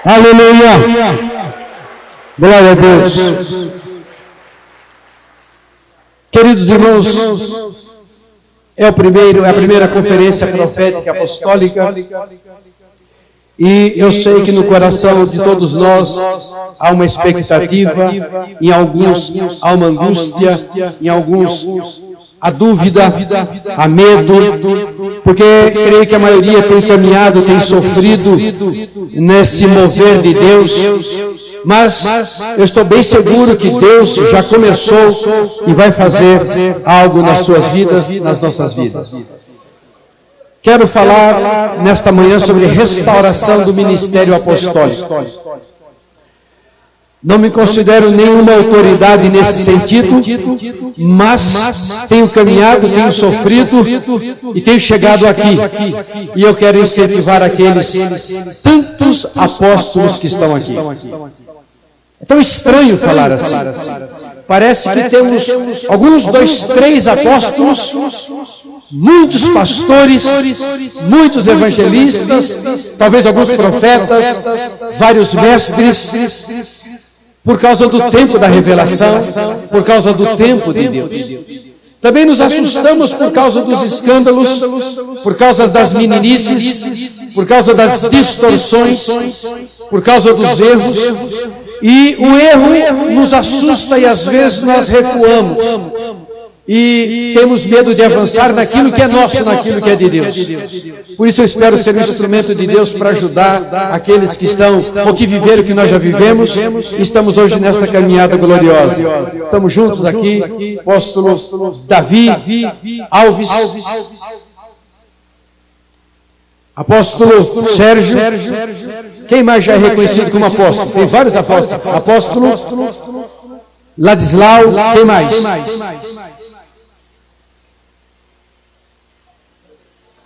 Aleluia. Glória a Deus. Queridos irmãos, é a primeira conferência profética apostólica. E eu sei que no coração de todos nós há uma expectativa, em alguns há uma angústia, em alguns há dúvida, há medo, porque creio que a maioria tem caminhado, tem sofrido nesse mover de Deus, mas eu estou bem seguro que Deus já começou e vai fazer algo nas suas vidas, nas nossas vidas. Quero falar nesta manhã sobre restauração do ministério apostólico. Não me considero nenhuma autoridade nesse sentido, mas tenho caminhado, tenho sofrido e tenho chegado aqui. E eu quero incentivar aqueles tantos apóstolos que estão aqui. É tão estranho falar assim. Parece que temos alguns, 2, 3 apóstolos, muitos pastores, muitos evangelistas, talvez alguns profetas, vários mestres, por causa do tempo da revelação, por causa do tempo de Deus. Também nos assustamos por causa dos escândalos, por causa das meninices, por causa das distorções, por causa dos erros. E o erro nos assusta e às vezes nós recuamos. E temos medo de avançar naquilo que é nosso, naquilo que é de Deus. Por isso eu espero ser um instrumento de Deus para ajudar aqueles que estão, ou que viveram o que nós já vivemos, e estamos hoje nessa caminhada gloriosa. Estamos juntos aqui, apóstolo Davi Alves, apóstolo Sérgio, quem mais já é reconhecido como apóstolo? Tem vários apóstolos. Apóstolo Ladislau, quem mais?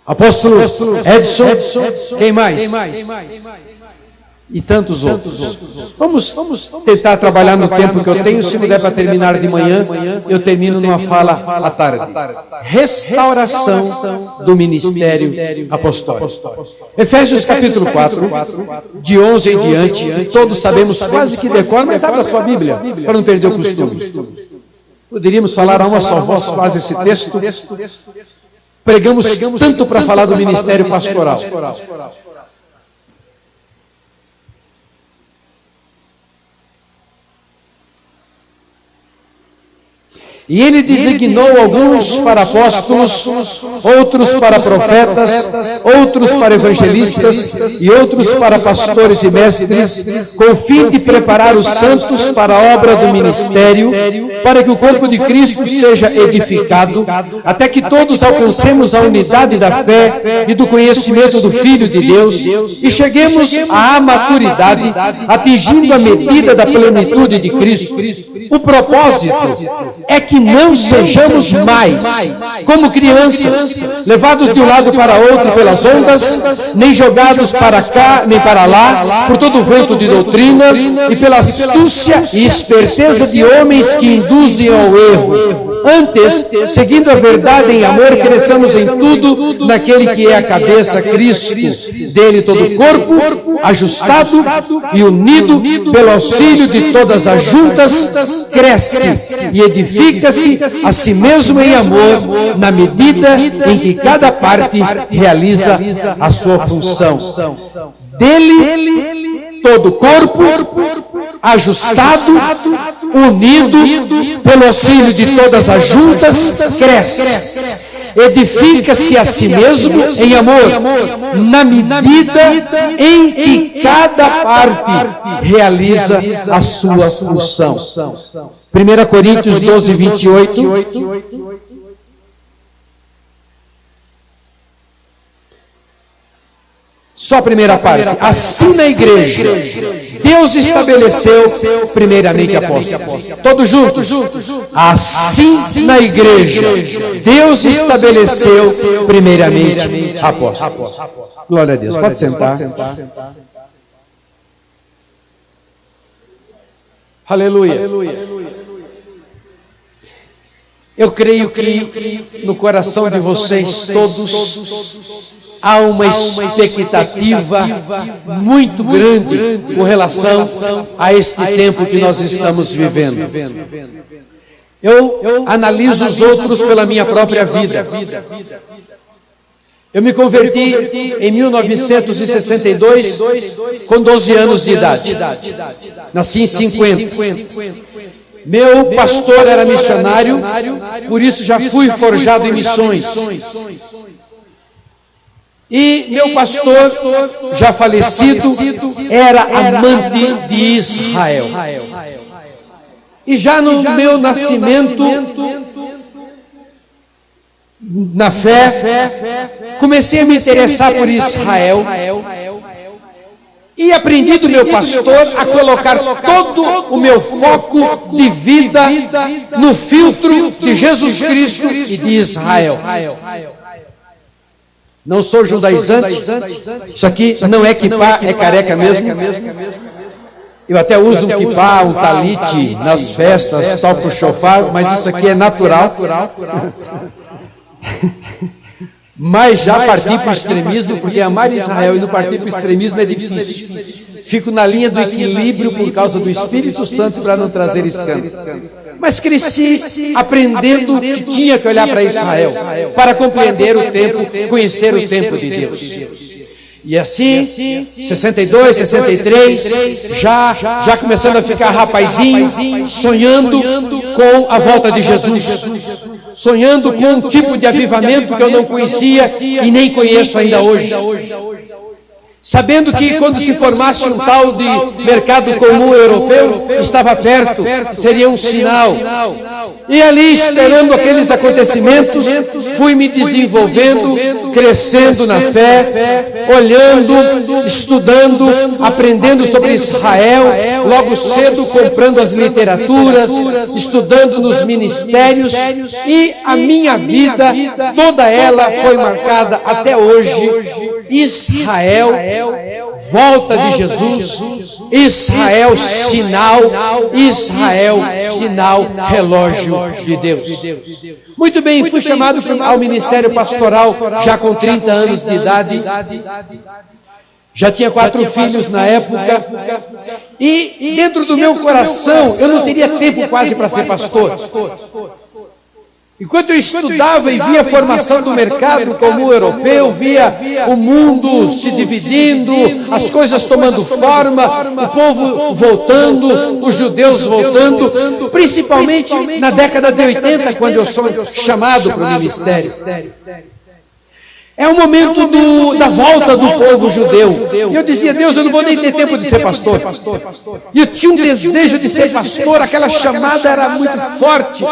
Apóstolo Edson, quem mais? E tantos outros. Vamos tentar trabalhar no tempo que eu tenho. Se não der para terminar de manhã, eu termino numa fala à tarde. Restauração do ministério apostólico. Efésios capítulo 4, de 11 em diante. Todos sabemos quase que decora, mas abra sua Bíblia, para não perder o costume. Poderíamos falar a uma só voz quase esse texto. Pregamos tanto para falar do ministério pastoral. E ele designou alguns para apóstolos, outros para profetas, outros para evangelistas e outros para pastores e mestres, com o fim de preparar os santos para a obra do ministério, para que o corpo de Cristo seja edificado, até que todos alcancemos a unidade da fé e do conhecimento do Filho de Deus e cheguemos à maturidade, atingindo a medida da plenitude de Cristo. O propósito é que não sejamos mais como crianças, levados de um lado para outro pelas ondas, nem jogados para cá nem para lá, por todo o vento de doutrina e pela astúcia e esperteza de homens que induzem ao erro. Antes, seguindo a verdade em amor, cresçamos em tudo naquele que é a cabeça, Cristo. Dele todo o corpo, ajustado e unido pelo auxílio de todas as juntas, cresce e edifica-se a si mesmo em amor, na medida em que cada parte realiza a sua função. Dele todo o corpo, ajustado, unido pelo auxílio de todas as juntas, cresce, edifica-se a si mesmo em amor, na medida em que cada parte realiza a sua função. 1 Coríntios 12, 28. Só a primeira parte. Assim na igreja, Deus estabeleceu primeiramente apóstolos. Todos juntos. Assim na igreja, Deus estabeleceu primeiramente apóstolos. Glória a Deus. Pode sentar. Aleluia. Eu creio que no coração de vocês todos há uma expectativa muito grande com relação a este tempo que nós estamos vivendo. Eu analiso os outros pela minha própria vida. Eu me converti em 1962 com 12 anos de idade. Nasci em 50. Meu pastor era missionário, por isso já fui forjado em missões. E meu pastor, já falecido, era amante de Israel. E já no meu nascimento, na fé, comecei a me interessar por Israel. E aprendi do meu pastor a colocar todo o meu foco de vida no filtro de Jesus Cristo e de Israel. Não sou judaizante, isso aqui não é quipá, é careca mesmo. Eu até uso um quipá, um talite nas festas, toco o shofar, mas isso aqui é natural. Mas já parti para o extremismo, porque amar Israel e não partir para o extremismo é difícil. Fico na linha do equilíbrio por causa do Espírito Santo para não trazer escândalo. Mas cresci aprendendo que tinha que olhar para Israel, para compreender o tempo, conhecer o tempo de Deus. E assim, 62, 63, já começando a ficar rapazinho, sonhando com a volta de Jesus. Sonhando com um tipo de avivamento que eu não conhecia e nem conheço ainda hoje. Sabendo que quando se formasse um tal de mercado comum europeu, estava perto, seria um sinal. E ali, esperando aqueles acontecimentos, fui me desenvolvendo, crescendo na fé, olhando, estudando, aprendendo sobre Israel, logo cedo comprando as literaturas, estudando nos ministérios, e a minha vida, toda ela foi marcada até hoje. Israel, volta de Jesus, Israel, sinal, Israel, sinal, relógio de Deus. Muito bem, fui chamado ao ministério pastoral já com 30 anos de idade. Já tinha 4 filhos na época. E dentro do meu coração, eu não teria tempo quase para ser pastor. Enquanto eu estudava e via a formação do mercado comum europeu, via o mundo se dividindo, as coisas tomando forma, o povo voltando, os judeus voltando, principalmente na década de 80, quando eu sou chamado para o ministério. É o momento da volta do povo judeu. E eu dizia, Deus, eu não vou nem ter tempo de ser pastor. E eu tinha um desejo de ser pastor, aquela chamada era muito forte.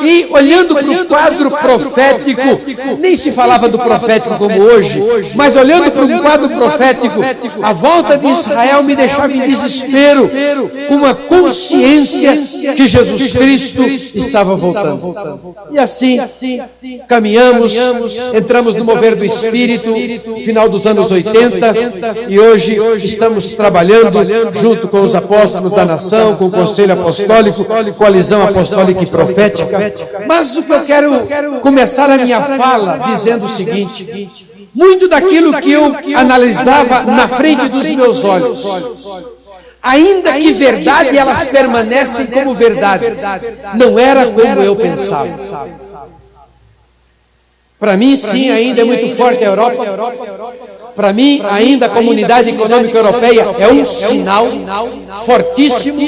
E olhando para o quadro profético, nem se falava do profético como hoje, mas olhando para o quadro profético, a volta de Israel me deixava em desespero, com uma consciência que Jesus Cristo estava voltando. E assim, caminhamos, entramos no mover do Espírito, final dos anos 80, e hoje estamos trabalhando junto com os apóstolos da nação, com o Conselho Apostólico, Coalizão Apostólica e Profética. Mas o que eu quero começar a minha fala dizendo o seguinte: muito daquilo que eu analisava na frente dos meus olhos, ainda que verdade, elas permanecem como verdades, não era como eu pensava. Para mim, sim, ainda é muito forte a Europa. Para mim, ainda a Comunidade Econômica Europeia é um sinal fortíssimo.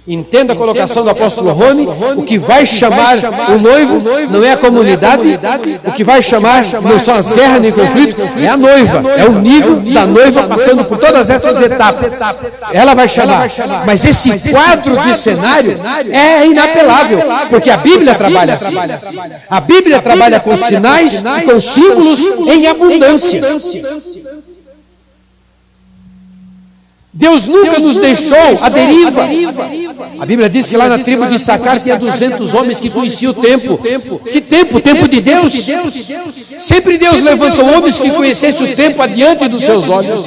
Entenda a colocação do apóstolo Rony: o que vai chamar o noivo não é a comunidade, o que vai chamar não são as guerras nem conflitos, é a noiva, é o nível da noiva passando por todas essas etapas. Ela vai chamar, mas esse quadro de cenário é inapelável, porque a Bíblia trabalha assim. A Bíblia trabalha com sinais e com símbolos em abundância. Deus nunca nos deixou à deriva. A Bíblia diz que lá na tribo de Issacar tinha 200 homens que conheciam o tempo. Que tempo? O tempo de Deus. Sempre Deus levantou homens que conhecessem o tempo adiante dos seus olhos,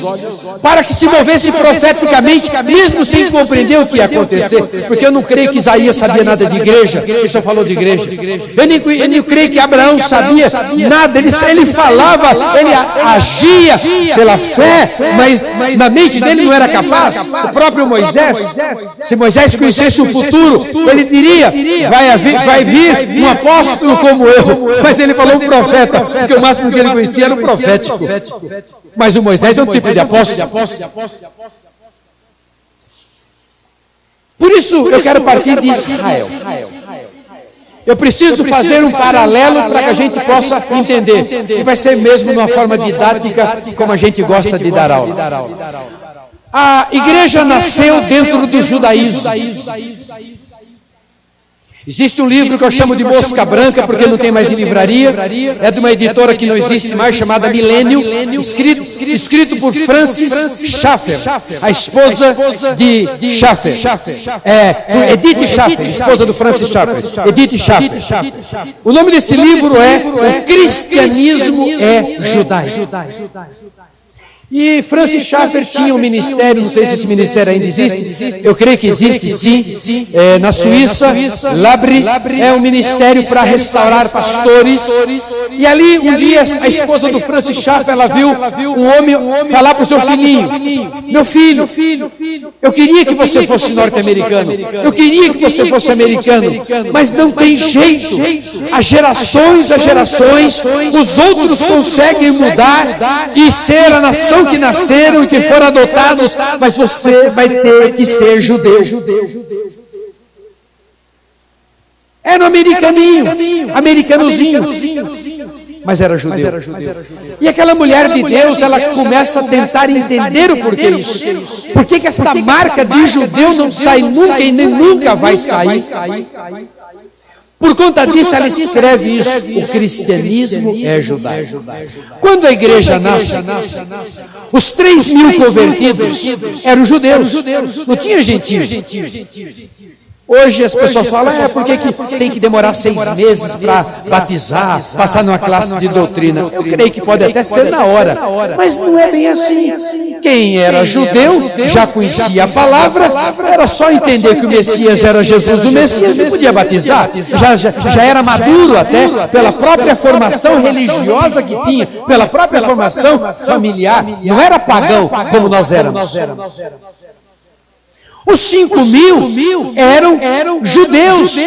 para que se movesse profeticamente, mesmo sem compreender o que ia acontecer. Porque eu não creio que Isaías sabia nada de igreja. Ele só falou de igreja. Eu nem creio que Abraão sabia nada. Ele falava, ele agia pela fé, mas na mente dele não era capaz. O próprio Moisés, se Moisés conhecesse o futuro, ele diria, vai vir um apóstolo como eu. Mas ele falou um profeta, porque o máximo que ele conhecia era o profético. Mas o Moisés é um tipo de apóstolo. Por isso eu quero partir de Israel. Eu preciso fazer um paralelo para que a gente possa entender. E vai ser mesmo de uma forma didática, como a gente gosta de dar aula. A igreja nasceu dentro do judaísmo. Existe um livro que eu chamo de Mosca Branca, porque não tem mais em livraria. É de uma editora que não existe mais, chamada Milênio, escrito por Francis Schaeffer, a esposa de Schaeffer. Edith Schaeffer, esposa do Francis Schaeffer. Edith Schaeffer. O nome desse livro é O Cristianismo é Judaico. E Francis Schaeffer tinha um ministério, não sei se esse ministério ainda existe, eu creio que existe sim, na Suíça, Labre, é um ministério para restaurar pastores, e ali um dia a esposa do Francis Schaeffer, ela viu um homem falar para o seu filhinho, meu filho, eu queria que você fosse norte-americano, eu queria que você fosse americano, mas não tem jeito, as gerações, os outros conseguem mudar e ser a nação que nasceram e que foram adotados, mas você vai ter que ser judeu. Era um americanozinho, mas era judeu. E aquela mulher de Deus, ela começa a tentar entender o porquê isso. Por que esta marca de judeu não sai nunca e nem nunca vai sair? Por conta disso, ela escreve isso. O cristianismo é judaico. Quando a igreja nasce, os 3.000 convertidos eram judeus. Não tinha gentios. Hoje as pessoas falam, porque tem que demorar 6 meses para batizar, passar numa classe de doutrina. Eu creio que pode até ser na hora, mas não é bem assim. Quem era judeu já conhecia a palavra, era só entender que o Messias era Jesus o Messias e podia batizar. Já era maduro até pela própria formação religiosa que tinha, pela própria formação familiar. Não era pagão como nós éramos. Os 5.000 eram judeus.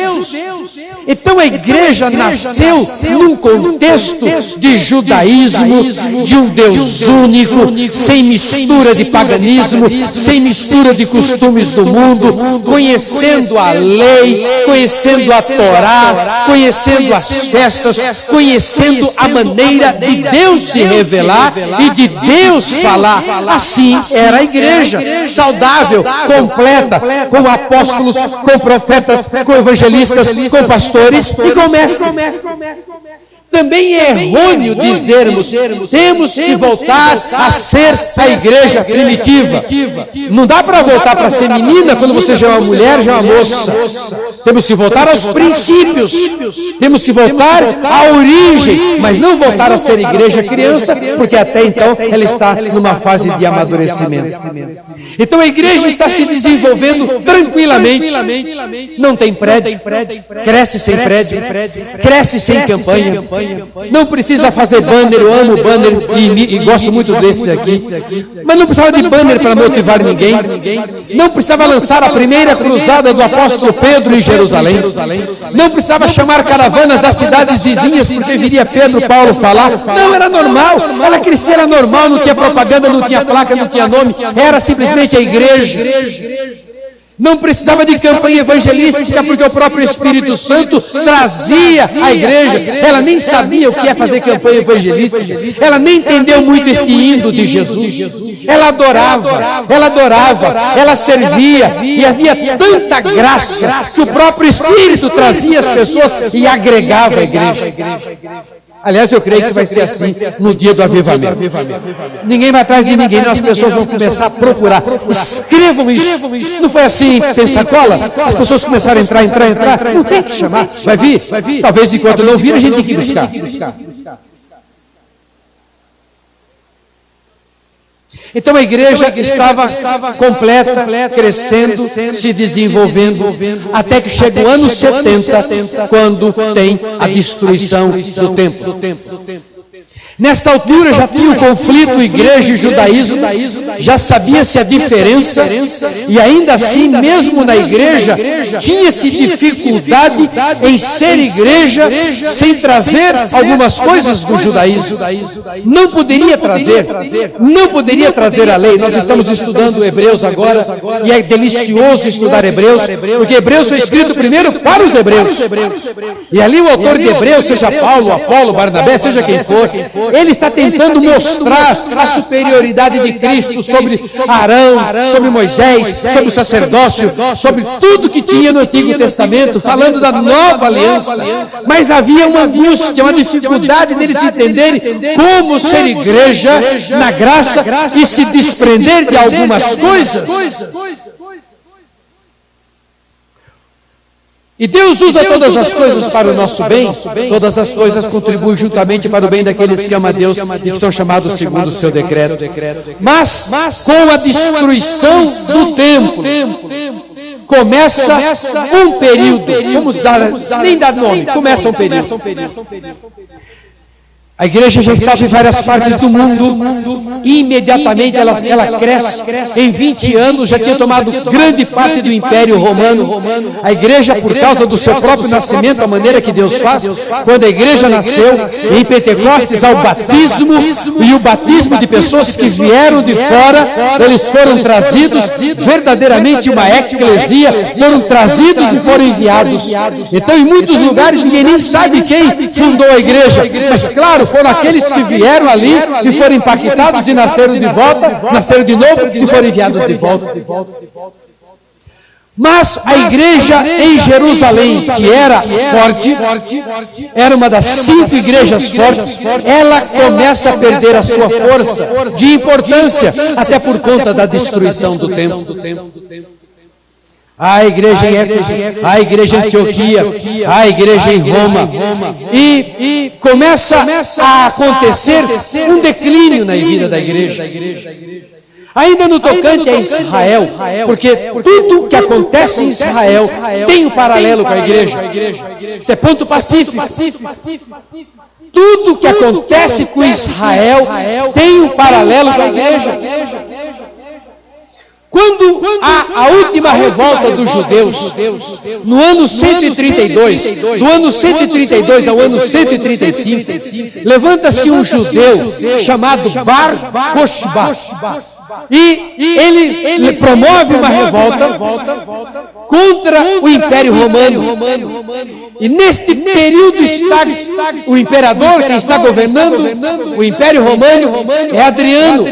Então a igreja nasceu num contexto de judaísmo, de um Deus único, sem mistura de paganismo, sem mistura de costumes do mundo, conhecendo a lei, conhecendo a Torá, conhecendo as festas, conhecendo a maneira de Deus se revelar e de Deus falar. Assim era a igreja, saudável, completa, com apóstolos, com profetas, com evangelistas, com pastores e com mestres. Também é errôneo dizermos, temos que voltar a ser a igreja primitiva. Não dá para voltar para ser menina quando você já é uma mulher, já é uma moça. Temos que voltar aos princípios. Temos que voltar à origem, mas não voltar a ser igreja criança, porque até então ela está numa fase de amadurecimento. Então a igreja está se desenvolvendo tranquilamente. Não tem prédio, cresce sem prédio, cresce sem campanha. Não precisa fazer banner, eu amo banner e gosto muito desses aqui. Mas não precisava de banner para motivar ninguém. Não precisava lançar a primeira cruzada do apóstolo Pedro em Jerusalém. Não precisava chamar caravanas das cidades vizinhas porque viria Pedro, Paulo falar. Não, era normal. Ela crescia, era normal, não tinha propaganda, não tinha placa, não tinha nome. Era simplesmente a igreja. Não precisava de campanha evangelística, porque o próprio Espírito Santo trazia a igreja. Ela nem sabia o que é fazer campanha evangelística. Ela nem entendeu muito este hino de Jesus. Ela adorava, ela servia, e havia tanta graça que o próprio Espírito trazia as pessoas e agregava a igreja. Aliás, eu creio que vai ser assim no dia do avivamento. Ninguém vai atrás de ninguém, as pessoas vão começar a procurar. Escrevam isso. Não foi assim em Pensacola? As pessoas começaram a entrar. Não tem que chamar. Vai vir. Talvez enquanto não vir, a gente tem que buscar. Então a igreja estava completa, crescendo, se desenvolvendo, até que chega o ano 70, quando tem a destruição do templo. Nesta altura já tinha o conflito igreja e judaísmo, já sabia-se a diferença, e ainda assim, mesmo na igreja, tinha-se dificuldade em ser igreja sem trazer algumas coisas do judaísmo. Não poderia trazer a lei. Nós estamos estudando Hebreus agora, e é delicioso estudar Hebreus, porque Hebreus foi escrito primeiro para os hebreus. E ali o autor de Hebreus, seja Paulo, Apolo, Barnabé, seja quem for, ele está tentando mostrar a superioridade de Cristo sobre Arão, sobre Moisés, sobre o sacerdócio, sobre tudo que tinha no Antigo Testamento, falando da nova aliança. Mas havia uma angústia, uma dificuldade deles entenderem como ser igreja na graça e se desprender de algumas coisas. E Deus usa todas as coisas para o nosso bem, todas as coisas contribuem juntamente para o bem daqueles que amam a Deus e que são chamados segundo o seu decreto. Mas com a destruição do templo, começa um período, nem dar nome, começa um período. A igreja já estava em várias partes do mundo, e imediatamente ela cresce. Em 20 anos já tinha tomado grande parte do Império Romano. A igreja, por causa do seu próprio nascimento, a maneira que Deus faz, quando a igreja nasceu, em Pentecostes, ao batismo, e o batismo de pessoas que vieram de fora, eles foram trazidos, verdadeiramente uma eclesia, foram trazidos e foram enviados. Então, em muitos lugares, ninguém nem sabe quem fundou a igreja, mas claro, foram aqueles que vieram ali e foram impactados e nasceram de volta, nasceram de novo e foram enviados de volta. Mas a igreja em Jerusalém, que era forte, era uma das 5 igrejas fortes, ela começa a perder a sua força de importância, até por conta da destruição do templo. A igreja em Éfeso, a igreja em Antioquia, a igreja em Roma. E começa a acontecer um declínio na vida da igreja. Ainda no tocante a Israel, porque tudo que acontece em Israel tem um paralelo com a igreja. Isso é ponto pacífico. Tudo que acontece com Israel tem um paralelo com a igreja. Quando a última revolta dos judeus, no ano 132, do ano 132 ao ano 135, levanta-se um judeu chamado Bar Kokhba, e ele promove uma revolta contra o Império Romano. E neste período está o imperador que está governando o Império Romano é Adriano.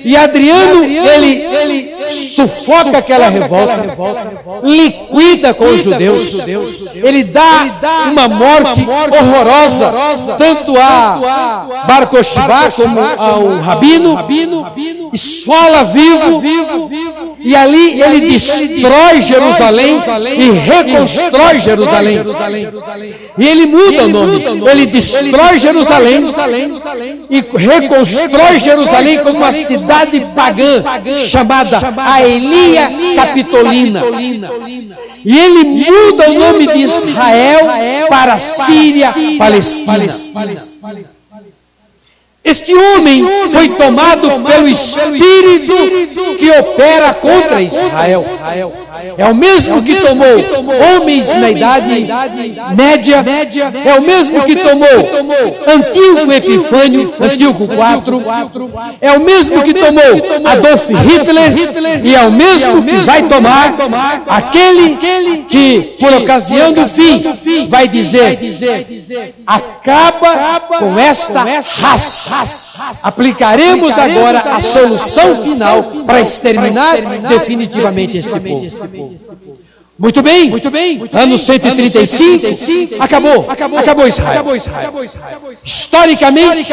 E Adriano, ele sufoca aquela revolta, liquida com os judeus, ele dá uma morte horrorosa, tanto a Bar Kokhba como ao Rabino, esfola vivo, e ali ele destrói Jerusalém e reconstrói Jerusalém. E ele muda o nome, ele destrói Jerusalém e reconstrói Jerusalém como uma cidade pagã chamada Aelia Capitolina. E ele muda o nome de Israel para Síria, Palestina. Este homem foi tomado pelo Espírito que opera contra Israel. É o mesmo que tomou homens na Idade Média, é o mesmo que tomou Antíoco Epifânio, Antíoco IV, é o mesmo que tomou Adolf Hitler, e é o mesmo que vai tomar aquele que, por ocasião do fim, vai dizer: acaba com esta raça. Aplicaremos agora a solução final para exterminar definitivamente este povo. Muito bem. Ano 135, acabou Israel. Historicamente,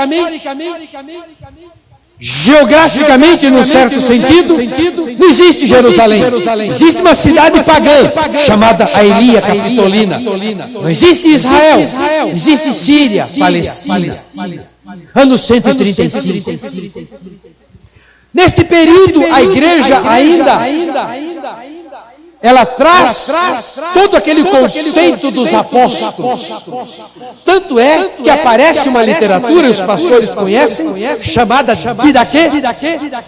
geograficamente, num certo sentido, não existe Jerusalém. Existe uma cidade pagã, chamada Aelia Capitolina. Não existe Israel. Existe Síria, Palestina. Ano 135. Neste período, a igreja ainda ela traz todo aquele conceito dos apóstolos. Tanto é que aparece uma literatura, e os pastores conhecem, chamada Didaquê,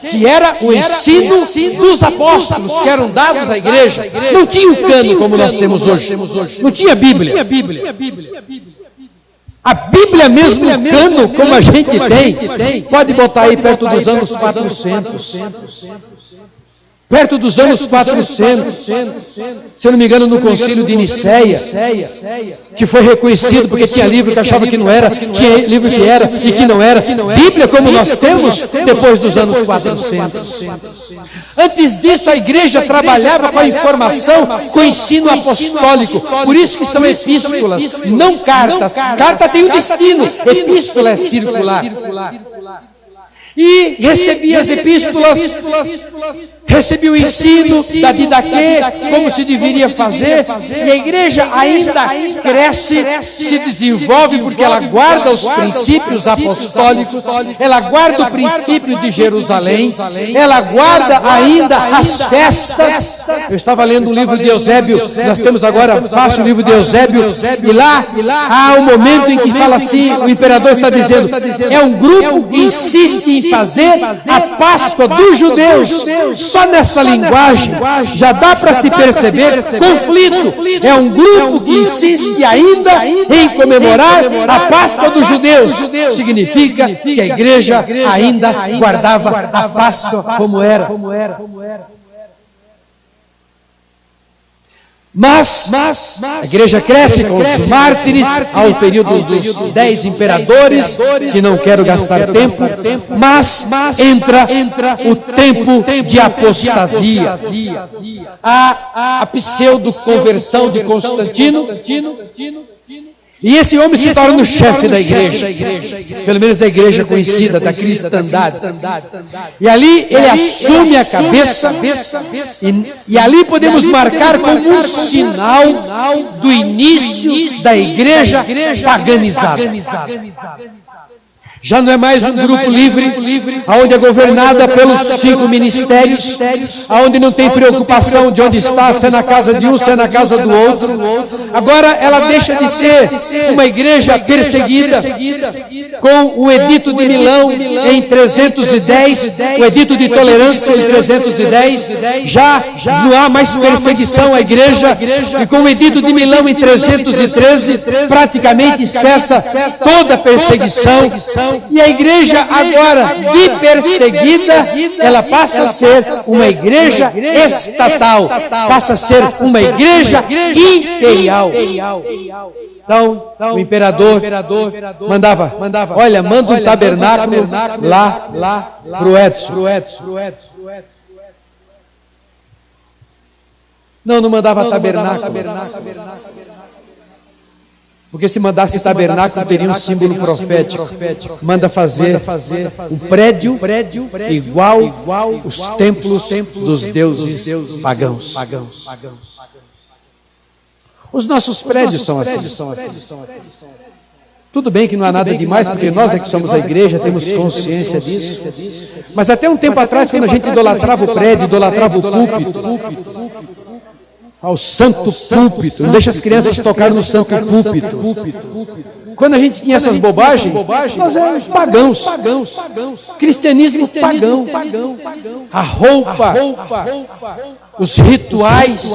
que era o ensino dos apóstolos que eram dados à igreja. Não tinha o cano como nós temos hoje. Não tinha Bíblia. A Bíblia mesmo, o cano como a gente tem, pode botar aí perto dos anos 400. Perto dos anos 400, se eu não me engano, no concílio de Nicéia, que foi reconhecido porque tinha livro que achava que não era, tinha livro que era e que não era. Bíblia como nós temos depois dos anos 400. Antes disso, a igreja trabalhava com a informação, com o ensino apostólico. Por isso que são epístolas, não cartas. Carta tem o destino, epístola é circular. E recebia as epístolas, recebia o ensino da Didaquê, como se deveria fazer, e a igreja ainda cresce, se desenvolve, porque ela guarda os princípios apostólicos, ela guarda o princípio de Jerusalém, ela guarda ainda as festas. Eu estava lendo o livro de Eusébio, nós temos agora fácil o livro de Eusébio, e lá há um momento em que fala assim, o imperador está dizendo, é um grupo que insiste em fazer a Páscoa dos judeus. Só nessa linguagem já dá para se perceber conflito. É um grupo que insiste ainda em comemorar a Páscoa dos judeus. Significa que a igreja ainda guardava a Páscoa como era. Mas a igreja cresce com os mártires, ao período dos 10 imperadores, que não quero gastar tempo, mas entra o tempo de apostasia, a pseudo-conversão de Constantino, e esse homem se torna o chefe da igreja, pelo menos da igreja conhecida, da cristandade. E ali ele assume a cabeça, e ali podemos marcar como um sinal do início da igreja paganizada. Já não é mais um grupo livre, onde é governada pelos 5 ministérios, onde não tem preocupação de onde está, se é na casa de um, se é na casa do outro. Agora ela deixa de ser uma igreja perseguida, com o Edito de Milão em 310, o Edito de Tolerância em 310, já não há mais perseguição à igreja, e com o Edito de Milão em 313, praticamente cessa toda a perseguição. E a igreja agora, de perseguida, ela passa a ser uma igreja estatal, passa a ser uma igreja imperial. Então, o imperador mandava, olha, manda um tabernáculo lá para o Edson. Não mandava tabernáculo. Porque se mandasse tabernáculo, teria um símbolo profético. Manda fazer um prédio igual os templos dos deuses pagãos. Os nossos prédios são assim. Tudo bem que não há nada demais, porque nós é que somos a igreja, temos consciência disso. Mas até um tempo atrás, quando a gente idolatrava o prédio, idolatrava o púlpito, ao santo púlpito, não deixa as crianças tocar no santo púlpito. Quando a gente tinha essas bobagens, nós éramos pagãos. Cristianismo pagão. A roupa, os rituais.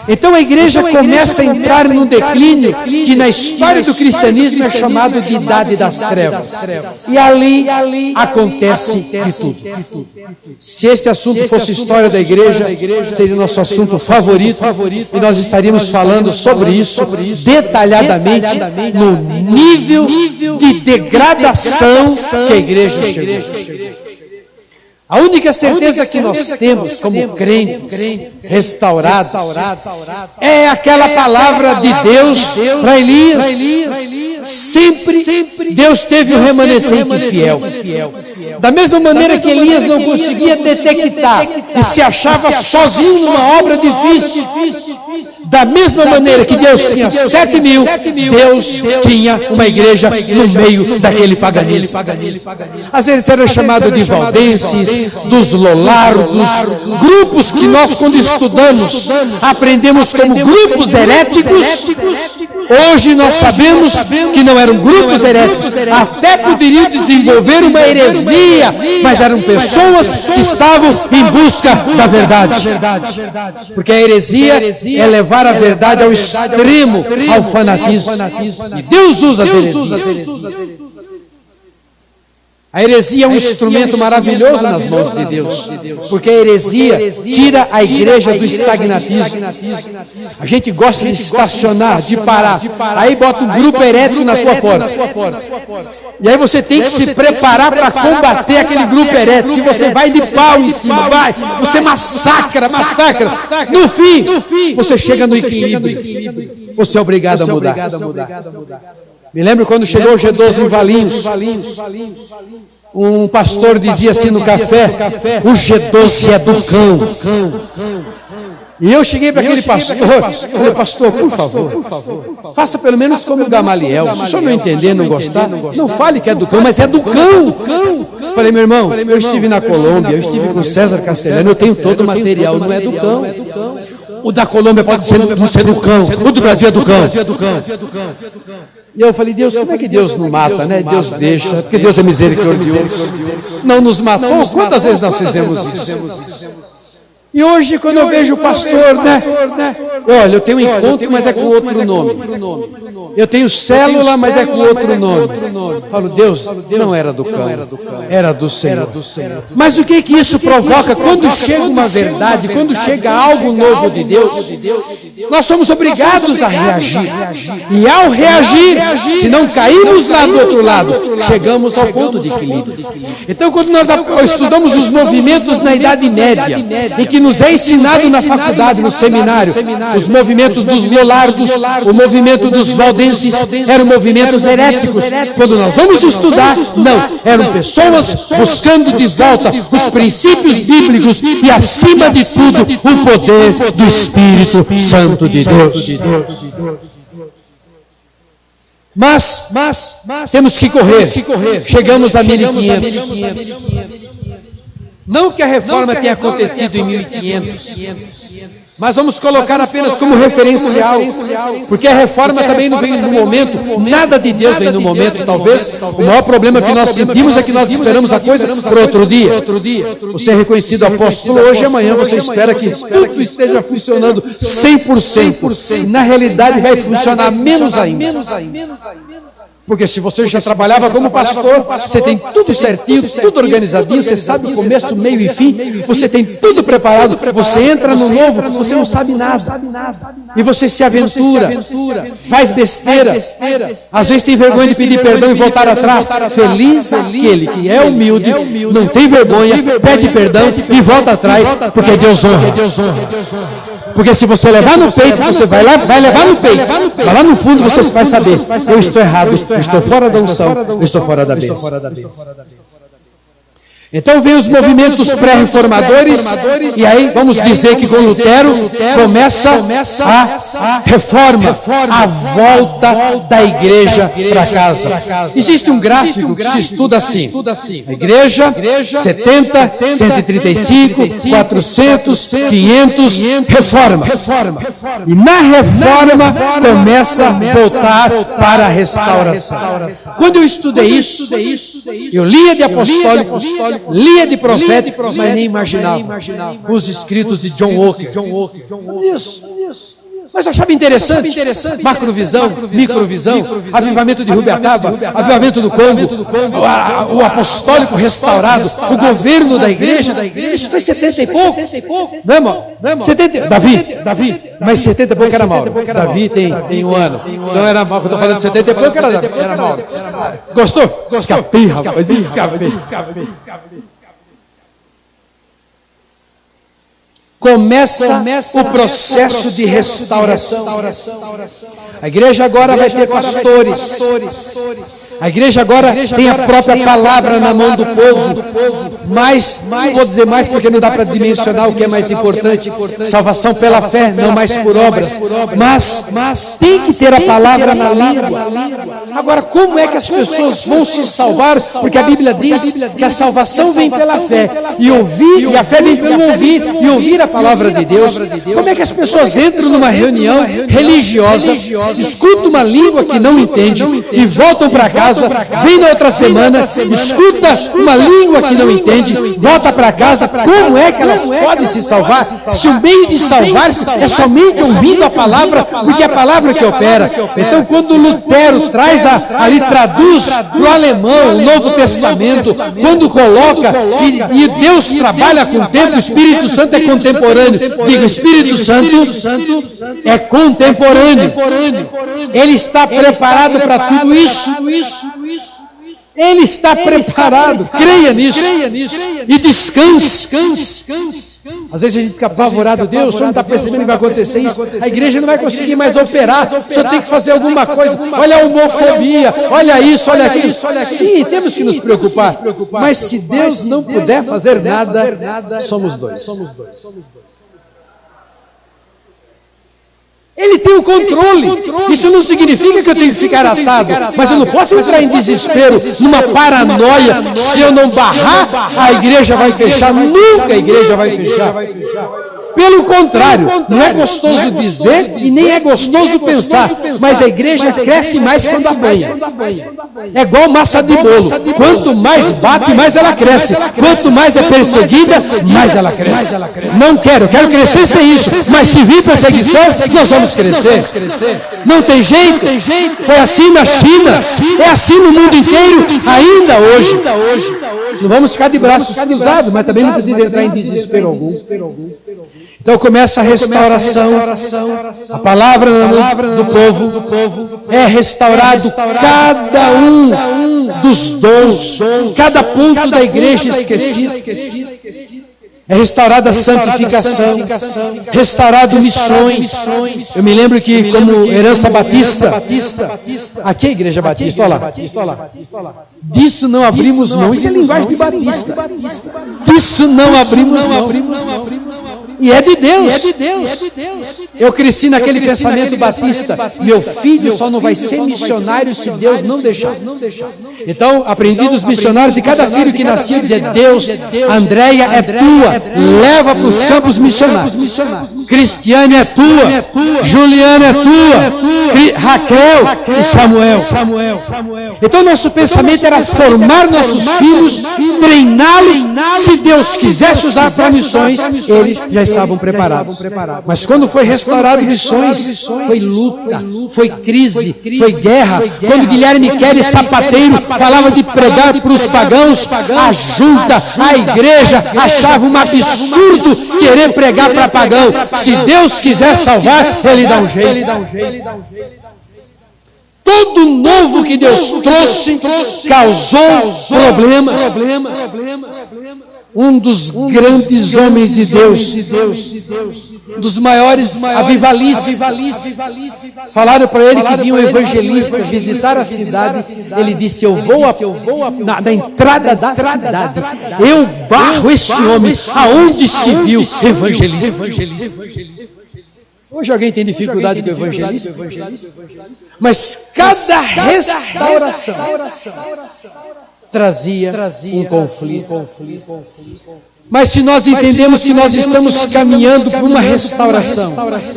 Então a igreja começa a entrar num declínio que na história do cristianismo é chamado de Idade das Trevas. E ali acontece de tudo. Se este assunto fosse história da igreja, seria o nosso assunto favorito, e nós estaríamos falando sobre isso detalhadamente no nível de degradação que a igreja chegou. A única certeza que nós temos como crentes restaurados é aquela palavra de Deus para Elias. Sempre Deus teve o remanescente fiel. Da mesma maneira que Elias não conseguia detectar e se achava sozinho numa obra difícil, da mesma maneira que Deus tinha 7.000, Deus tinha uma igreja no meio daquele paganismo. Às vezes era chamado de valdenses, dos lolardos, grupos que nós, quando estudamos, aprendemos como grupos heréticos. Hoje nós sabemos que não eram grupos heréticos, até poderiam desenvolver uma heresia, mas eram pessoas que estavam em busca da verdade. Porque a heresia é levar a verdade ao extremo, ao fanatismo. E Deus usa as heresias. A heresia é um instrumento maravilhoso nas mãos de Deus, porque a heresia tira a igreja do estagnatismo. A gente gosta de estacionar, de parar, aí bota um grupo herético na tua porta. E aí você tem que se preparar para combater aquele grupo herético, que você vai de pau em cima, você massacra. No fim, você chega no equilíbrio. Você é obrigado a mudar. Me lembro quando chegou o G12 em Valinhos, um pastor dizia assim no café: o G12 é do cão. E eu cheguei para aquele pastor, falei: pastor, por favor, faça pelo menos como o Gamaliel. Se o senhor não entender, não gostar, não fale que é do cão, mas é do cão. Falei: meu irmão, eu estive na Colômbia, eu estive com César Castelhano, eu tenho todo o material, não é do cão. O da Colômbia pode não ser do cão, o do Brasil é do cão. E eu falei: Deus, como é que Deus não mata, né? Deus deixa, porque Deus é misericordioso. Não nos matou? Quantas vezes nós fizemos isso? E hoje, quando eu vejo o pastor, olha, eu tenho encontro, mas é com outro nome. Eu tenho célula, mas é com outro nome. Falo: Deus, não era do cão, era do Senhor. Mas o que isso provoca? Quando chega uma verdade, quando chega algo novo de Deus, nós somos obrigados a reagir. E ao reagir, se não caímos lá do outro lado, chegamos ao ponto de equilíbrio. Então, quando nós estudamos os movimentos na Idade Média, em que nos é ensinado na faculdade, no seminário, os movimentos dos lolardos, o movimento dos valdenses, eram movimentos heréticos. Quando nós vamos estudar, não, eram pessoas buscando de volta os princípios bíblicos e, acima de tudo, o poder do Espírito Santo de Deus. Mas temos que correr. Chegamos a 1500. Não que a reforma tenha acontecido em 1500, mas vamos colocar apenas como referencial, porque a reforma também não veio no momento, nada de Deus vem no momento. Talvez o maior problema que nós sentimos é que nós esperamos a coisa para outro dia. Você é reconhecido apóstolo hoje e amanhã você espera que tudo esteja funcionando 100%. Na realidade vai funcionar menos ainda. Porque se você já trabalhava como pastor, você tem tudo certinho, tudo organizadinho, você sabe o começo, meio e fim, você tem tudo preparado, você entra no novo, você não sabe nada. E você se aventura, faz besteira, às vezes tem vergonha de pedir perdão e voltar atrás. Feliz aquele que é humilde, não tem vergonha, pede perdão e volta atrás, porque Deus honra. Porque se você levar no peito, você vai levar no peito, mas lá no fundo você vai saber: eu estou errado, eu estou fora da unção, eu estou fora da bênção. Então vem os movimentos pré-reformadores, e aí vamos dizer que com Lutero começa a reforma, a volta da igreja para casa. Existe um gráfico que se estuda assim: a igreja, 70, 135, 400, 500, reforma. E na reforma começa a voltar para a restauração. Quando eu estudei isso, eu lia de apostólico, lia de profético, mas nem imaginava os escritos de John Walker. Mas eu achava interessante, macrovisão, microvisão, avivamento de Rubiataba, avivamento do Congo, o apostólico restaurado, o governo da igreja. Isso foi 70 e pouco. Não é, irmão? 70, Davi, mas 70 e pouco era Mauro. Davi tem um ano. Então era Mauro, quando eu estou falando de 70 e pouco era Mauro. Gostou? Escapei, rapaz, escapei. começa o processo de restauração. A igreja agora vai ter pastores. A igreja agora tem a própria palavra na mão do povo. Mas, não vou dizer mais porque não dá para dimensionar o que é mais importante. Salvação pela fé, não mais por obras. Mas tem que ter a palavra na língua. Agora, como é que as pessoas vão se salvar? Porque a Bíblia diz que a salvação vem pela fé. E a fé vem pelo ouvir. E ouvir a palavra de Deus. Como é que as pessoas entram numa reunião religiosa, escutam uma língua que não entende e voltam para casa, vem na outra semana, escuta uma língua que não entende, volta para casa? Como é que elas podem se salvar? Se o meio de salvar-se é somente ouvindo a palavra, porque é a palavra que opera. Então, quando Lutero traduz para o alemão o Novo Testamento, quando coloca, e Deus trabalha com o tempo, o Espírito Santo é contemporâneo. Diga, o Espírito Santo é contemporâneo. Ele está preparado para tudo isso. Ele está preparado. Creia nisso. E descanse. Às vezes a gente fica apavorado. Deus, o senhor não está percebendo que vai acontecer isso. A igreja não vai conseguir mais operar. O senhor tem que fazer alguma coisa. Olha a homofobia. Olha isso, olha aquilo. Sim, temos que nos preocupar. Mas se Deus não puder fazer nada, somos dois. Ele tem o controle. Isso não significa que eu tenho que ficar atado, mas eu não posso entrar em desespero, numa paranoia. Se eu não barrar, a igreja vai fechar. Nunca a igreja vai fechar. Pelo contrário, não é gostoso dizer e nem é gostoso pensar, mas a igreja cresce mais quando apanha. É igual massa de bolo. Quanto mais bate, mais ela cresce. Quanto mais é perseguida, mais ela cresce. Não quero, eu quero crescer sem isso. Mas se vir perseguição, nós vamos crescer. Não tem jeito. Foi assim na China, é assim no mundo inteiro, ainda hoje. Não vamos ficar de braços cruzados, mas também não precisa entrar em desespero algum. Então começa a restauração. A palavra do povo é restaurado cada um dos dons, cada ponto da igreja esquecido. É restaurada a santificação, restaurado missões. Eu me lembro que, como herança batista, aqui é a igreja batista, olha lá. Disso não abrimos mão. Isso é linguagem de batista. Disso não abrimos mão. E é de Deus. Eu cresci naquele pensamento batista. Meu filho só não vai ser missionário se Deus não deixar. Então, aprendi dos missionários e cada filho que nascia dizia: Deus, Andréia é tua, leva para os campos missionários. Cristiane é tua, Juliana é tua, Raquel e Samuel. Então, nosso pensamento era formar nossos filhos, treiná-los. Se Deus quisesse usar para missões, eles já estavam preparados. Mas quando foi restaurado missões, foi luta, foi crise, foi guerra. Quando Guilherme Kelly, sapateiro, falava de pregar para os pagãos, a junta, a igreja achava um absurdo querer pregar para pagão. Se Deus quiser salvar, Ele dá um jeito. Todo novo que Deus trouxe causou problemas. Um dos grandes homens de Deus, dos maiores avivalistas, falaram para ele que vinha um evangelista visitar a cidade. Ele disse: eu vou na entrada da cidade, eu barro esse homem aonde se viu evangelista. Hoje alguém tem dificuldade com o evangelista? Mas cada restauração trazia um conflito. Mas se nós entendemos que nós estamos caminhando para uma restauração,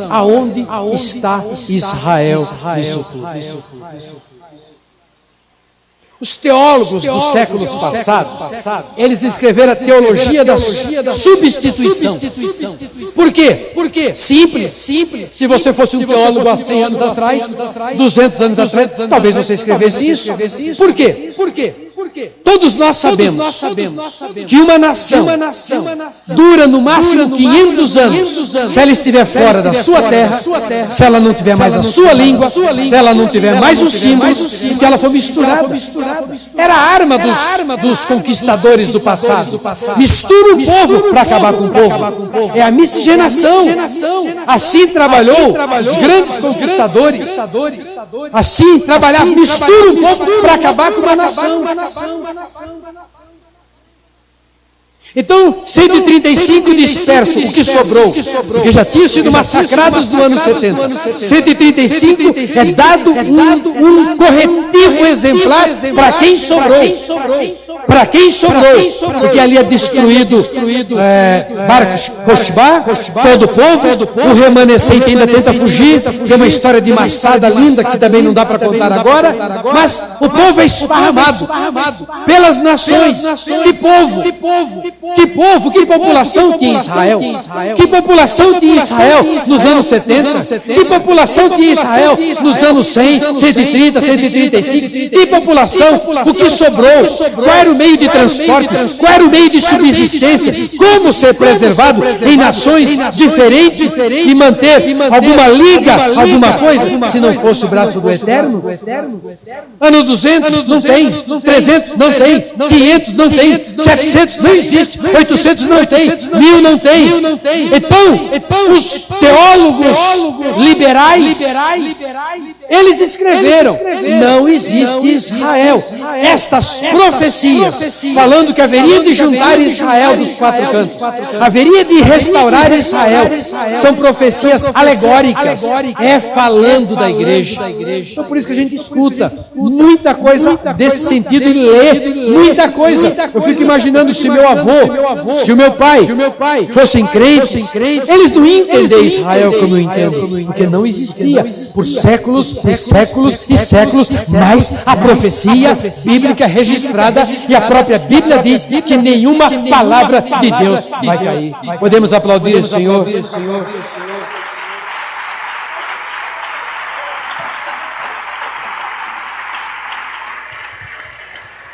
aonde está Israel nisso tudo? Os teólogos dos séculos passados, eles escreveram a teologia da substituição. Por quê? Simples. Se você fosse um teólogo há 100 anos atrás, 200 anos atrás, talvez você escrevesse isso. Por quê? Todos nós sabemos que uma nação dura no máximo 500 anos se ela estiver fora da sua terra, se ela não tiver mais a sua língua, se ela não tiver mais os símbolos, se ela for misturada. Era a arma dos conquistadores do passado. Mistura o povo para acabar com o povo. É a miscigenação. Assim trabalhou os grandes conquistadores. Assim trabalhar, mistura o povo para acabar com uma nação. Então, 135 dispersos, o que sobrou, porque já tinham sido massacrados no ano 70. 135 é dado um corretivo exemplar para quem sobrou. Para quem sobrou, porque ali é destruído Bar Kokhba, todo o povo, o remanescente ainda tenta fugir, tem uma história de Massada linda que também não dá para contar agora, mas o povo é esparramado pelas nações. Que população tinha Israel? Que população tinha Israel nos anos 70? Que população tinha Israel nos anos 100, 130, 135? Que população? O que sobrou? Qual era o meio de transporte? Qual era o meio de subsistência? Como ser preservado em nações diferentes e manter alguma liga, alguma coisa, se não fosse o braço do Eterno? Ano 200? Não tem. 300? Não tem. 500? Não tem. 700? Não existe. 800 não tem, 1000 não tem. Então, os teólogos liberais, eles escreveram, não existe Israel. Estas profecias, falando que haveria de juntar Israel dos quatro cantos, haveria de restaurar Israel, são profecias alegóricas, é falando da igreja. Então, por isso que a gente escuta muita coisa desse sentido e lê muita coisa. Eu fico imaginando se meu avô, se o meu pai fossem crentes, eles não entendem Israel como eu entendo, porque não existia por séculos e séculos e séculos, mas a profecia bíblica registrada e a própria Bíblia diz que nenhuma palavra de Deus vai cair. Podemos aplaudir o Senhor?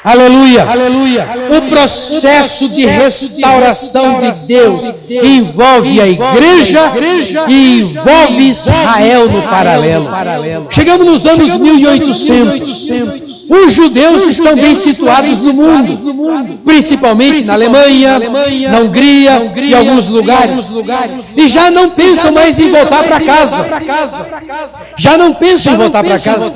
Aleluia, aleluia. O processo de restauração de Deus envolve a igreja e envolve Israel no paralelo. Chegamos nos anos 1800. Os judeus estão bem situados no mundo, principalmente na Alemanha, na Hungria e alguns lugares. E já não pensam mais em voltar para casa. Já não pensam em voltar para casa.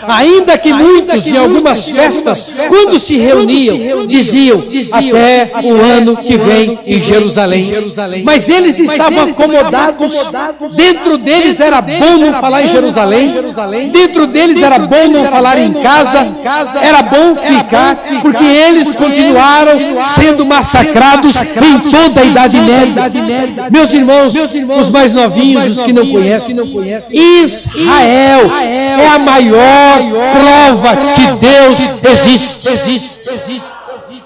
Ainda que muitos, em algumas festas, quando se reuniam, diziam até o ano que vem em Jerusalém. Mas eles estavam acomodados. Dentro deles era bom não falar em Jerusalém. Dentro deles era bom não falar em casa. Era bom ficar, porque eles continuaram sendo massacrados em toda a Idade Média. Meus irmãos, os mais novinhos, os que não conhecem, Israel é a maior prova que Deus existe.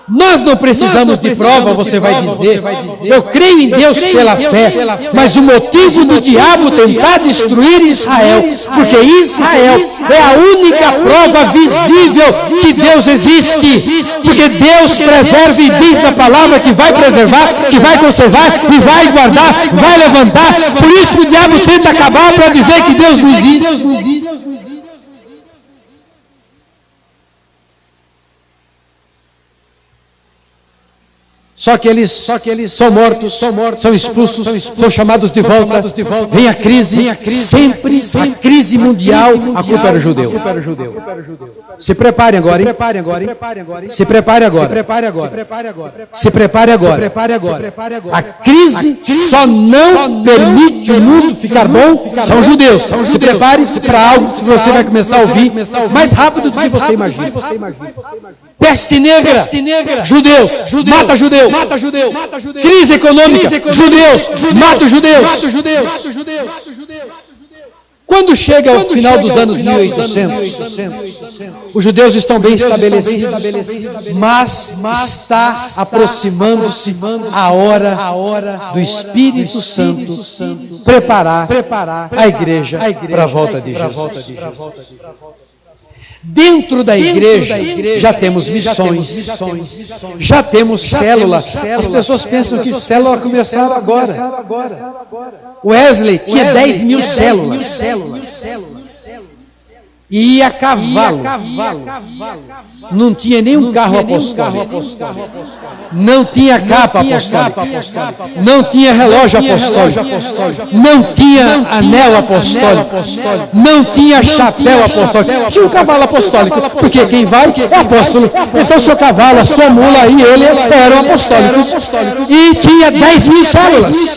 Nós não precisamos de prova, você vai dizer. Eu creio em Deus pela fé, mas o motivo do diabo tentar destruir Israel, porque Israel é a única prova visível que Deus existe, porque Deus preserva e diz na palavra que vai preservar, que vai conservar e vai guardar, vai levantar. Por isso que o diabo tenta acabar para dizer que Deus não existe. Só que eles são mortos, são expulsos, são chamados de volta. Vem a crise, sempre a crise mundial, a culpa era judeu. Se prepare agora, hein? Se prepare agora. Se prepare agora. A crise só não permite o mundo ficar bom, são judeus. Se prepare para algo que você vai começar a ouvir mais rápido do que você imagina. Peste negra, judeus, mata judeu. Crise econômica, judeus, mata os judeus. Quando chega ao final dos anos 1800, os judeus estão bem estabelecidos, mas está aproximando-se a hora do Espírito Santo preparar a igreja para a volta de Jesus. Dentro da igreja já temos missões, já temos células. As pessoas pensam que célula começaram agora. Wesley tinha 10 mil células. E ia a cavalo. Não tinha nenhum carro apostólico. Não tinha capa apostólica. Não tinha relógio apostólico. Não tinha anel apostólico. Não tinha chapéu apostólico. Tinha um cavalo apostólico. Porque quem vai é apóstolo. Então seu cavalo, a sua mula e ele eram apostólicos. E tinha 10 mil células.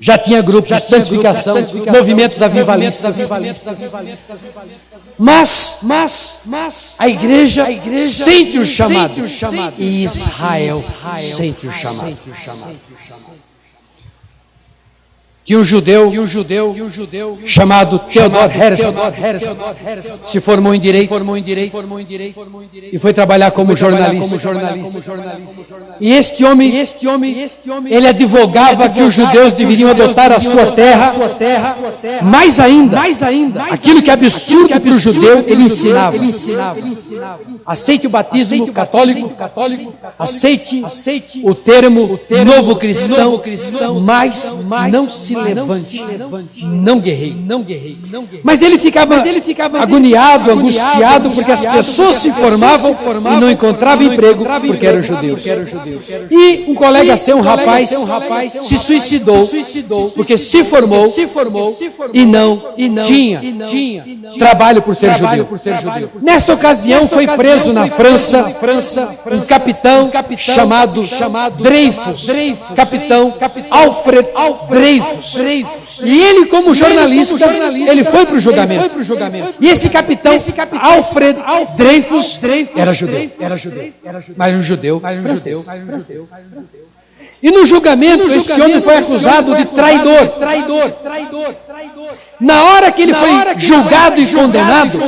Já tinha grupos de santificação, movimentos avivalistas. Mas a igreja sente o chamado. E Israel sente o chamado. Tinha um judeu chamado Theodor Herzl, se formou em direito e foi trabalhar como jornalista. E este homem, ele advogava que os judeus deveriam adotar a sua terra. Mais ainda, aquilo que é absurdo para o judeu, ele ensinava. Aceite o batismo católico, aceite o termo novo cristão, mas não se levante, não guerreie. Mas ele ficava agoniado, angustiado, porque as pessoas se formavam e não encontravam emprego porque eram judeus. E um colega seu, um rapaz, se suicidou porque se formou e não tinha trabalho por ser judeu. Nesta ocasião foi preso na França um capitão chamado Dreyfus, capitão Alfred Dreyfus. E ele, como jornalista, ele foi para o julgamento. E esse capitão Alfred Dreyfus era judeu, mas um judeu francês. E no julgamento, esse homem foi acusado de traidor. Na hora que ele foi julgado e condenado,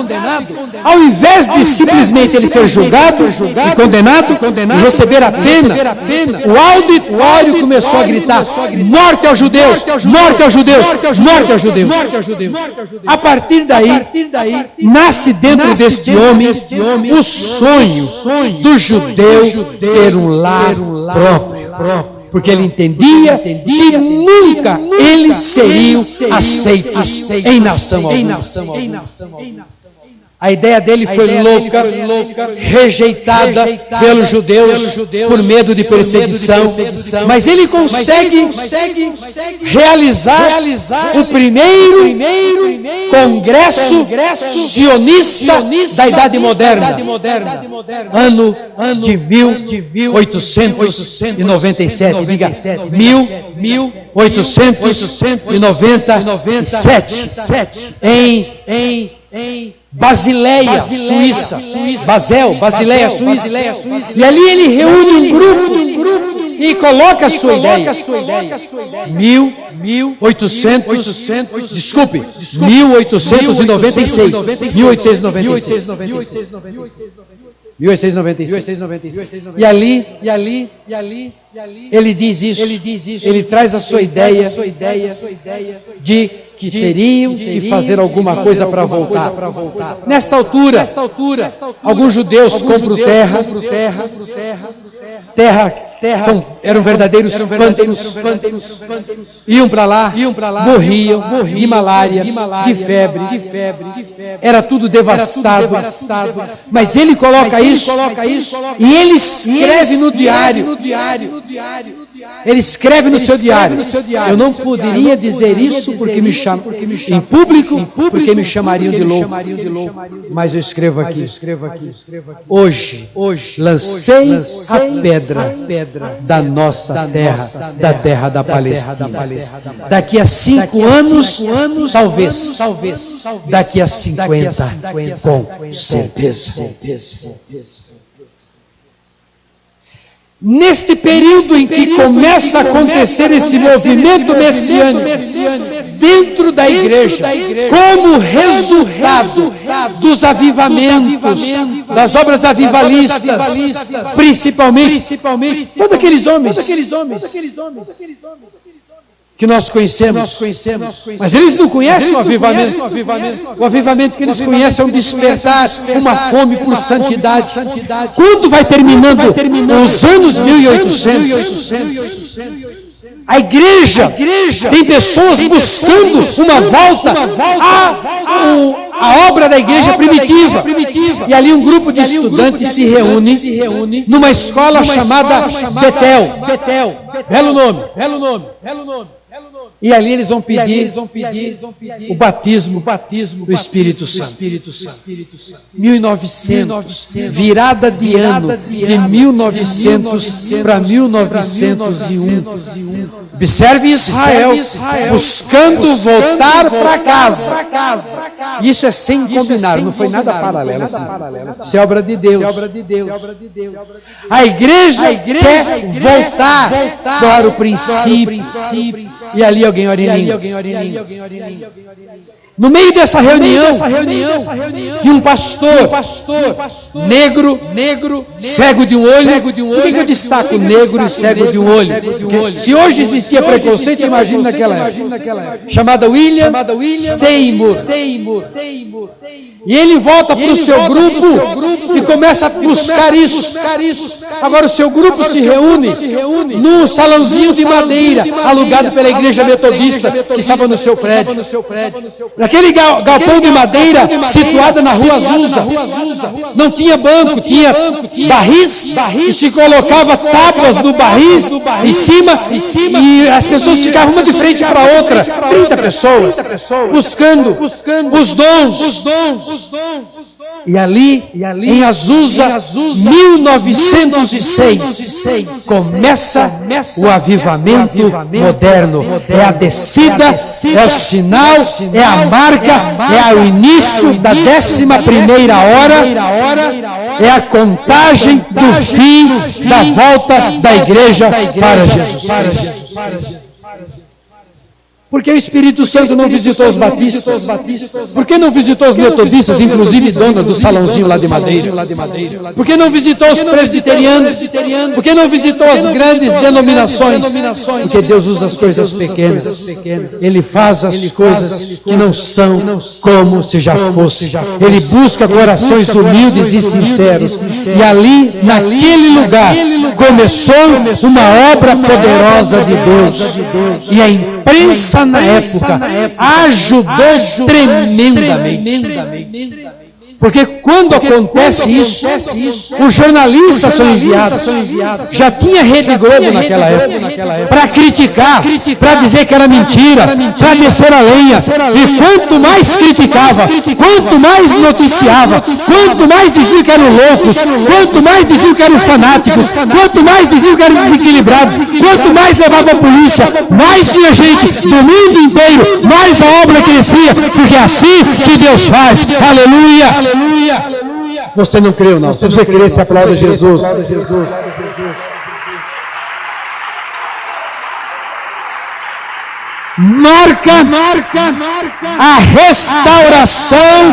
ao invés de simplesmente ele ser julgado e condenado e receber a pena, o auditório começou a gritar: morte aos judeus, morte aos judeus, morte aos judeus. A partir daí, nasce dentro deste homem o sonho do judeu ter um lar próprio. Porque ele entendia que nunca eles seriam aceitos em nação alguma. A ideia dele foi louca, rejeitada pelos judeus por medo de perseguição, mas ele consegue realizar o primeiro congresso sionista da Idade Moderna, ano de 1897, diga 1897, em Basileia, Suíça. Basileia, Suíça. E ali ele reúne um grupo e coloca a sua ideia. 1896. E ali ele diz isso. Ele traz a sua ideia de que teriam que fazer alguma coisa para voltar. Nesta altura, alguns judeus compram terra, eram verdadeiros pântanos, iam para lá, morriam de malária, de febre, era tudo devastado, mas ele coloca isso e ele escreve no diário. Ele escreve no seu diário: eu não poderia dizer isso porque me chamam em público, porque me chamariam de louco. Mas eu escrevo aqui: hoje lancei a pedra da nossa terra, da terra da Palestina. Daqui a 5 anos, talvez. Daqui a 50, com certeza. Neste período em que começa a acontecer esse movimento messiânico dentro da igreja, como resultado dos avivamentos, das obras avivalistas, principalmente, todos aqueles homens que nós conhecemos. Mas eles não conhecem o avivamento. O avivamento que eles conhecem é um despertar, uma fome por santidade. Quando vai terminando os anos 1800, a igreja tem pessoas buscando uma volta à obra da igreja primitiva. E ali um grupo de estudantes se reúne numa escola chamada Betel. Belo nome. E ali eles vão pedir o batismo do Espírito Santo. 1900, virada de ano, de 1900 para 1901. Observe Israel buscando voltar para casa. Isso é sem combinar, não foi nada paralelo. Isso é obra de Deus. A igreja quer voltar para o princípio. E ali alguém ora em línguas. No meio dessa reunião, de um pastor negro, cego de um olho. Por que eu destaco negro e cego de um olho? Porque se hoje existia preconceito, imagine naquela época. Chamada William Seymour. E ele volta para o seu grupo e começa a buscar isso. Agora o seu grupo se reúne num salãozinho de madeira, alugado pela igreja metodista, que estava no seu prédio. Naquele galpão de madeira, situado na rua Azusa. Não tinha banco, tinha barris, e se colocava tábuas no barris em cima, e as pessoas ficavam uma de frente para a outra. 30 pessoas, buscando os dons. E ali, em Azusa, 1906, começa o avivamento moderno. É a descida, é o sinal, é a marca, é o início da 11ª hora, é a contagem do fim da volta da igreja para Jesus Cristo. Por que o Espírito Santo não visitou os batistas? Por que não visitou os metodistas, inclusive dona do salãozinho lá de madeira? Por que não visitou os presbiterianos? Por que não visitou as grandes denominações? Porque Deus usa as coisas pequenas. Ele faz as coisas que não são como se já fosse. Ele busca corações humildes e sinceros. E ali, naquele lugar, começou uma obra poderosa de Deus. E a imprensa na época ajudou tremendamente. Porque quando acontece isso, os jornalistas são enviados. Já tinha Rede Globo naquela época para criticar, para dizer que era mentira, para descer a lenha. E quanto mais criticava, quanto mais noticiava, quanto mais diziam que eram loucos, quanto mais diziam que eram fanáticos, quanto mais diziam que eram desequilibrados, quanto mais levava a polícia, mais tinha gente do mundo inteiro, mais a obra crescia, porque é assim que Deus faz. Aleluia! Você não creu, não. Se você crer, se aplauda Jesus. Marca a restauração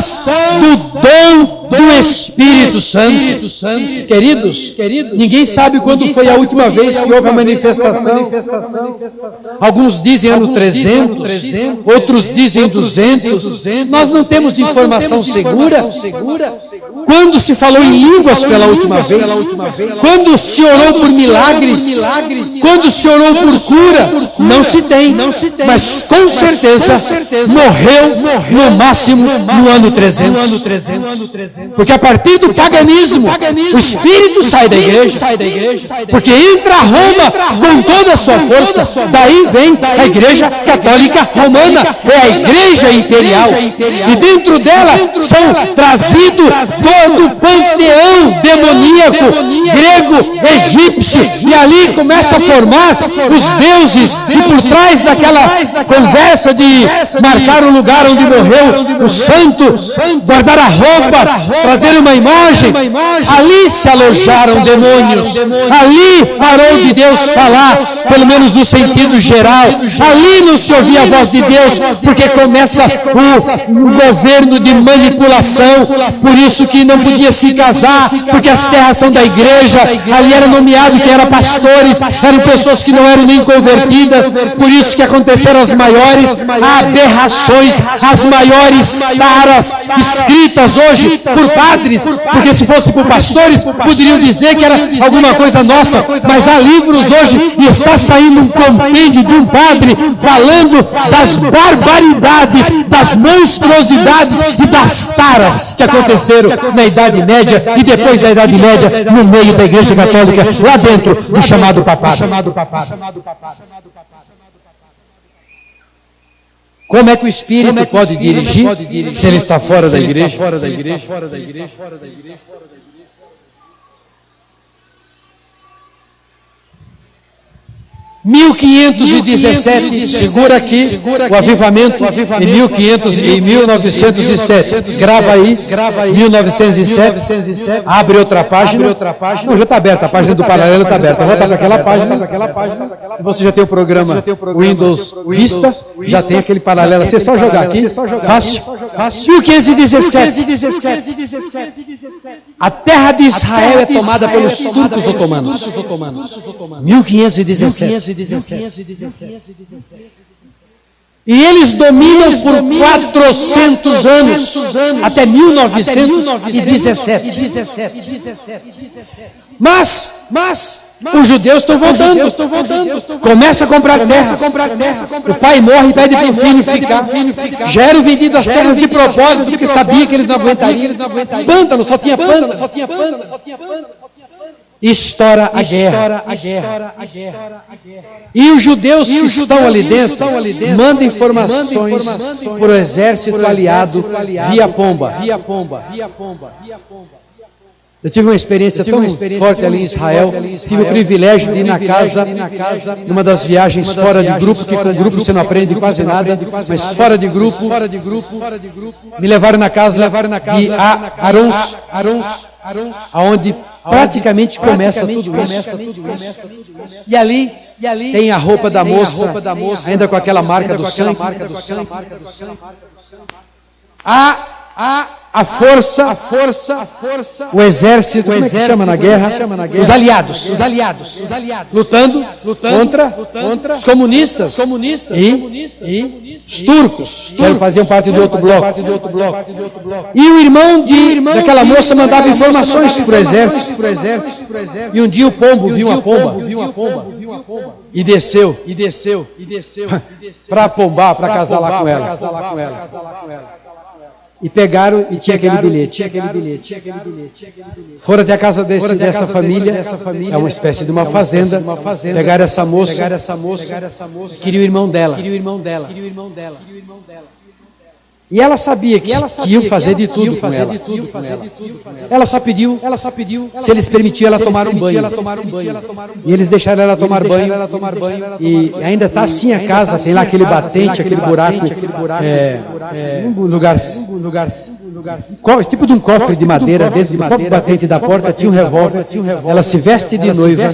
do dom do Espírito Santo. Queridos, ninguém sabe quando foi a última vez que houve a manifestação. Alguns dizem ano 300, outros dizem 200. Nós não temos informação segura. Quando se falou em línguas pela última vez? Quando se orou por milagres? Quando se orou por cura? Não se tem. Mas com certeza morreu no máximo no ano 300. Porque a partir do paganismo, o Espírito sai da igreja. Porque entra Roma com toda a sua força. Daí vem a Igreja Católica Romana. É a Igreja Imperial. E dentro dela são trazidos todo o panteão demoníaco, grego, egípcio. E ali começa a formar os deuses. E por trás daquela conversa de marcar o lugar onde morreu o santo, guardar a roupa, trazer uma imagem, ali se alojaram demônios, ali parou de Deus falar, pelo menos no sentido geral, ali não se ouvia a voz de Deus, porque começa o governo de manipulação, por isso que não podia se casar, porque as terras administração da igreja, ali era nomeado quem era pastores, eram pessoas que não eram nem convertidas, por isso que aconteceram as maiores aberrações, as maiores taras escritas hoje por padres, porque se fosse por pastores, poderiam dizer que era alguma coisa nossa, mas há livros hoje e está saindo um compêndio de um padre falando das barbaridades, das monstruosidades e das taras que aconteceram na Idade Média e depois da Idade Média no meio da Igreja Católica, lá dentro do chamado papado. Como é que o Espírito pode dirigir se ele está fora da igreja? 1517, segura aqui o avivamento em 1907, grava aí, 1907, abre outra página, não, já está aberta, a página do paralelo está aberta, volta para aquela página, se você já tem o programa Windows Vista, já tem aquele paralelo, você só jogar aqui, fácil, 1517, a terra de Israel é tomada pelos turcos otomanos, 1517, e eles dominam por 400 anos, até 1917. Mas os judeus estão voltando. Começa a comprar terras. O pai morre e pede para o filho ficar. Já eram vendidas as terras de propósito, porque sabia que eles não aguentariam. Pântano, só tinha pântano. Estoura a guerra. E os judeus que estão ali dentro mandam informações para o exército aliado via pomba. Eu tive uma experiência tão forte ali em Israel, tive o privilégio de ir na casa, numa das viagens fora de grupo, que com grupo você não aprende quase nada, mas fora de grupo, me levaram na casa de Arons, aonde praticamente começa tudo isso. E ali tem a roupa da moça, ainda com aquela marca do sangue. A força, o exército, como é que chama na guerra? Os aliados, lutando contra os comunistas e os turcos, que faziam parte do outro bloco. E o irmão daquela moça mandava informações para o exército. E um dia o pombo viu uma pomba e desceu para pombar, para casar lá com ela. E pegaram e tinha aquele bilhete. Foram até a casa dessa família, é uma espécie de uma fazenda, pegaram essa moça, queriam o irmão dela. E ela sabia que iam fazer de tudo com ela. Ela só pediu se eles permitiam ela tomar um banho. E eles deixaram ela tomar banho. E ainda está assim a casa, tem lá aquele batente, aquele buraco, um lugar, tipo de um cofre de madeira, dentro do próprio batente da porta tinha um revólver. Ela se veste de noiva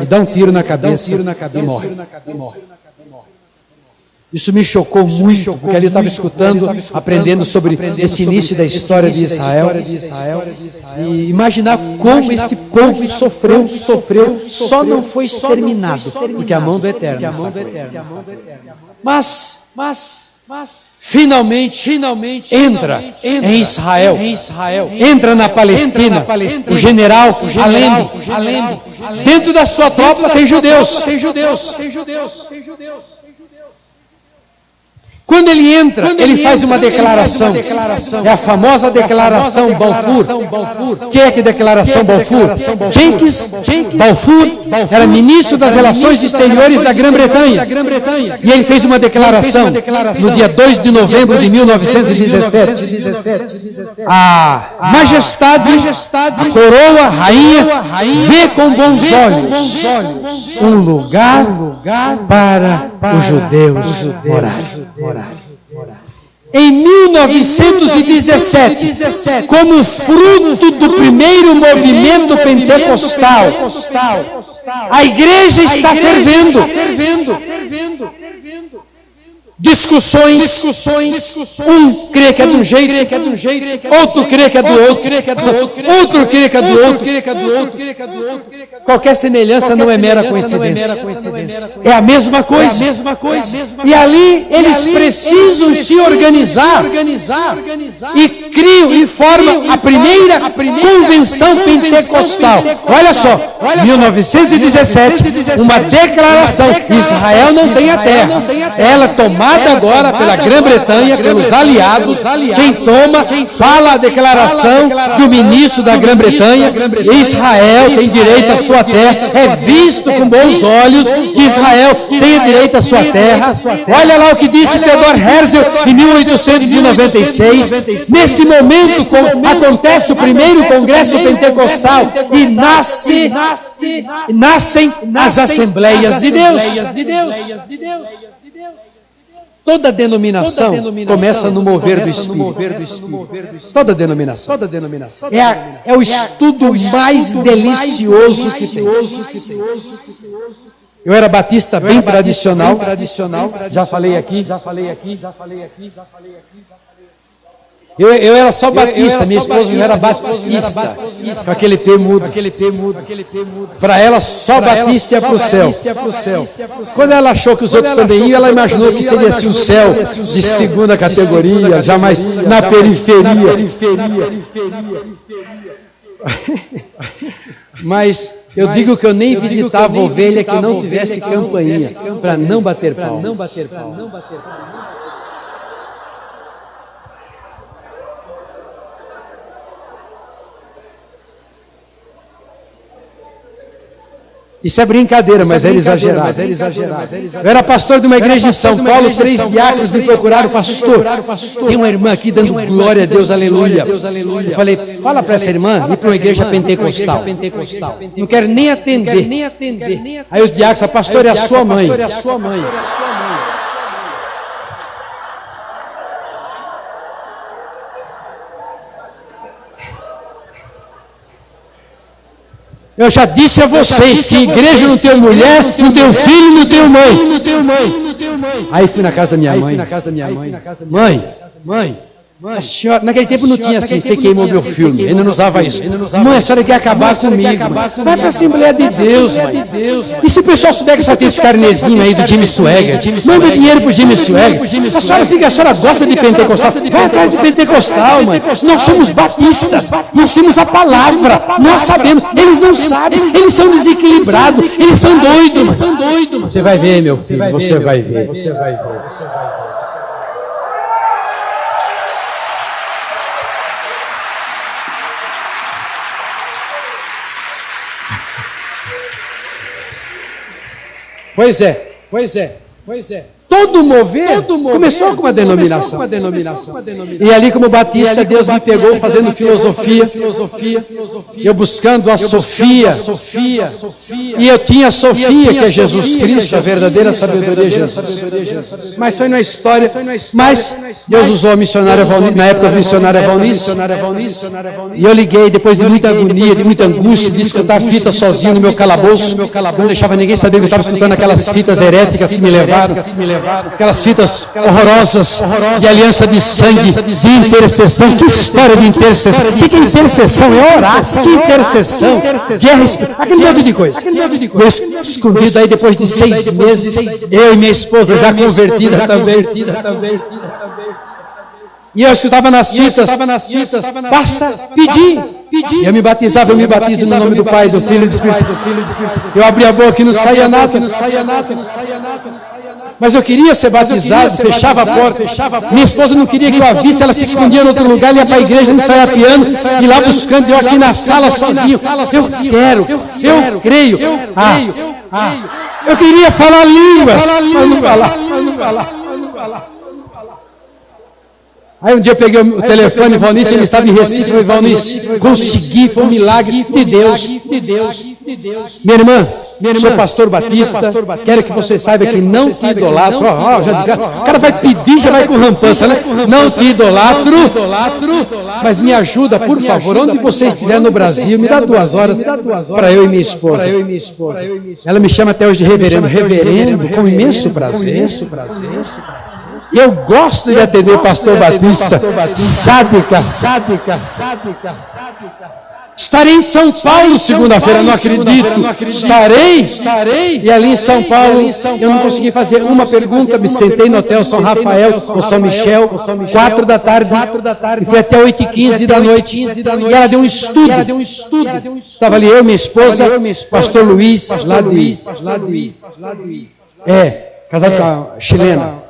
e dá um tiro na cabeça e morre. Isso me chocou muito, porque ali eu estava escutando, aprendendo sobre esse início da história de Israel, e imaginar como este povo sofreu, só não foi exterminado, porque a mão do Eterno está com ele. Mas finalmente entra em Israel, entra na Palestina, o general Alem. Dentro da sua tropa tem judeus. Quando ele entra, ele faz uma declaração. É a famosa declaração Balfour. Quem é que declaração Balfour? Jenkins Balfour era ministro das Relações Exteriores da Grã-Bretanha. E ele fez uma declaração no dia 2 de novembro de 1917. A majestade, a coroa, a rainha, vê com bons olhos um lugar para os judeus morarem. Em 1917, como fruto do primeiro movimento pentecostal, a igreja está fervendo. discussões, um crê que é de um jeito, outro crê que é do outro, outro crê que é do outro. Qualquer semelhança não é mera coincidência. É a mesma coisa. E ali eles precisam se organizar e criam e formam a primeira convenção pentecostal. Olha só, 1917, uma declaração: Israel não tem a terra. Ela é tomada agora pela Grã-Bretanha, pelos aliados. Quem toma, fala a declaração de um ministro da Grã-Bretanha: Israel tem direito à sua terra. É visto com bons olhos que Israel tem direito à sua terra. Olha lá o que disse Theodor Herzl em 1896. Neste momento acontece o primeiro congresso pentecostal e nascem as Assembleias de Deus. Toda denominação começa no mover do Espírito. Toda denominação. É o estudo mais delicioso que tem. Eu era batista bem tradicional. Já falei aqui. Eu era só batista, minha esposa não era batista, com aquele P mudo. Para ela, só batista ia para o céu. Quando ela achou que os outros também iam, ela imaginou que seria assim um céu de segunda categoria, jamais na periferia. Mas eu digo que eu nem visitava ovelha que não tivesse campainha, para não bater palmas. Isso é brincadeira, mas era exagerado. Eu era pastor de uma igreja em São Paulo, 3 diáconos me procuraram: pastor, tem uma irmã aqui dando glória a Deus, aleluia. Eu falei: fala para essa irmã ir para uma igreja pentecostal. Não quero nem atender. Aí os diáconos: a pastora é a sua mãe. Eu já disse a vocês que igreja não tem mulher, não tem filho, não tem mãe. Aí fui na casa da minha mãe. Mãe, a senhora, naquele tempo não tinha assim: você queimou meu filme, ainda não usava isso. Mãe, a senhora quer acabar comigo. Vai para a Assembleia de Deus, mãe. E se o pessoal souber que só tem esse carnezinho aí do Jimmy Swagger, manda dinheiro pro Jimmy Swagger. A senhora gosta de pentecostal, vai atrás de pentecostal, mãe. Nós somos batistas, nós temos a palavra, nós sabemos. Eles não sabem, eles são desequilibrados, eles são doidos. Você vai ver, meu filho, você vai ver. Pois é. Todo mover começou com uma denominação. E ali, como batista, Deus me pegou fazendo filosofia. Eu buscando a Sofia. E eu tinha a Sofia, que é Jesus Cristo, a verdadeira sabedoria de Jesus. Mas foi na história. Mas Deus usou a missionária Valnice, na época a missionária Valnice. E eu liguei, depois de muita agonia, de muita angústia, de escutar fitas sozinho no meu calabouço. Não deixava ninguém saber que eu estava escutando aquelas fitas heréticas que me levaram. Aquelas fitas horrorosas de aliança de sangue, de intercessão. Que história de intercessão? O que é intercessão? É orar. Que intercessão? Guerra, aquele monte de coisa. Eu escondido aí, depois de 6 meses, eu e minha esposa já convertida também. E eu escutava nas fitas, basta pedir. Eu me batizava, eu me batizo no nome do Pai, do Filho e do Espírito. Eu abria a boca e não saía nada. Mas eu queria ser batizado, fechava a porta. Minha esposa não queria que eu a visse, ela se escondia em outro lugar, ia para a igreja, ensaiar piano, e lá buscando, eu aqui na sala sozinho. Eu creio. Eu queria falar línguas, mas não falar. Aí um dia eu peguei o telefone, Valnice, ele estava em Recife, eu falei: Valnice, consegui, foi um milagre de Deus. Minha irmã, sou pastor batista, quero que você saiba que não te idolatro. O cara vai pedir, já vai com rampança, né? Não te idolatro, mas me ajuda, por favor, onde você estiver no Brasil, me dá 2 horas para eu e minha esposa. Ela me chama até hoje de reverendo, com imenso prazer. Eu gosto de atender pastor Batista. Sádica. Estarei em São Paulo segunda-feira, não acredito. Estarei. E ali em São Paulo, eu não consegui fazer uma pergunta. Me sentei no hotel São Rafael, ou São Michel, 4 da tarde. E fui até 8h15 da noite. E ela deu um estudo. Estava ali eu, minha esposa, pastor Luiz, lá de... casado com a chilena,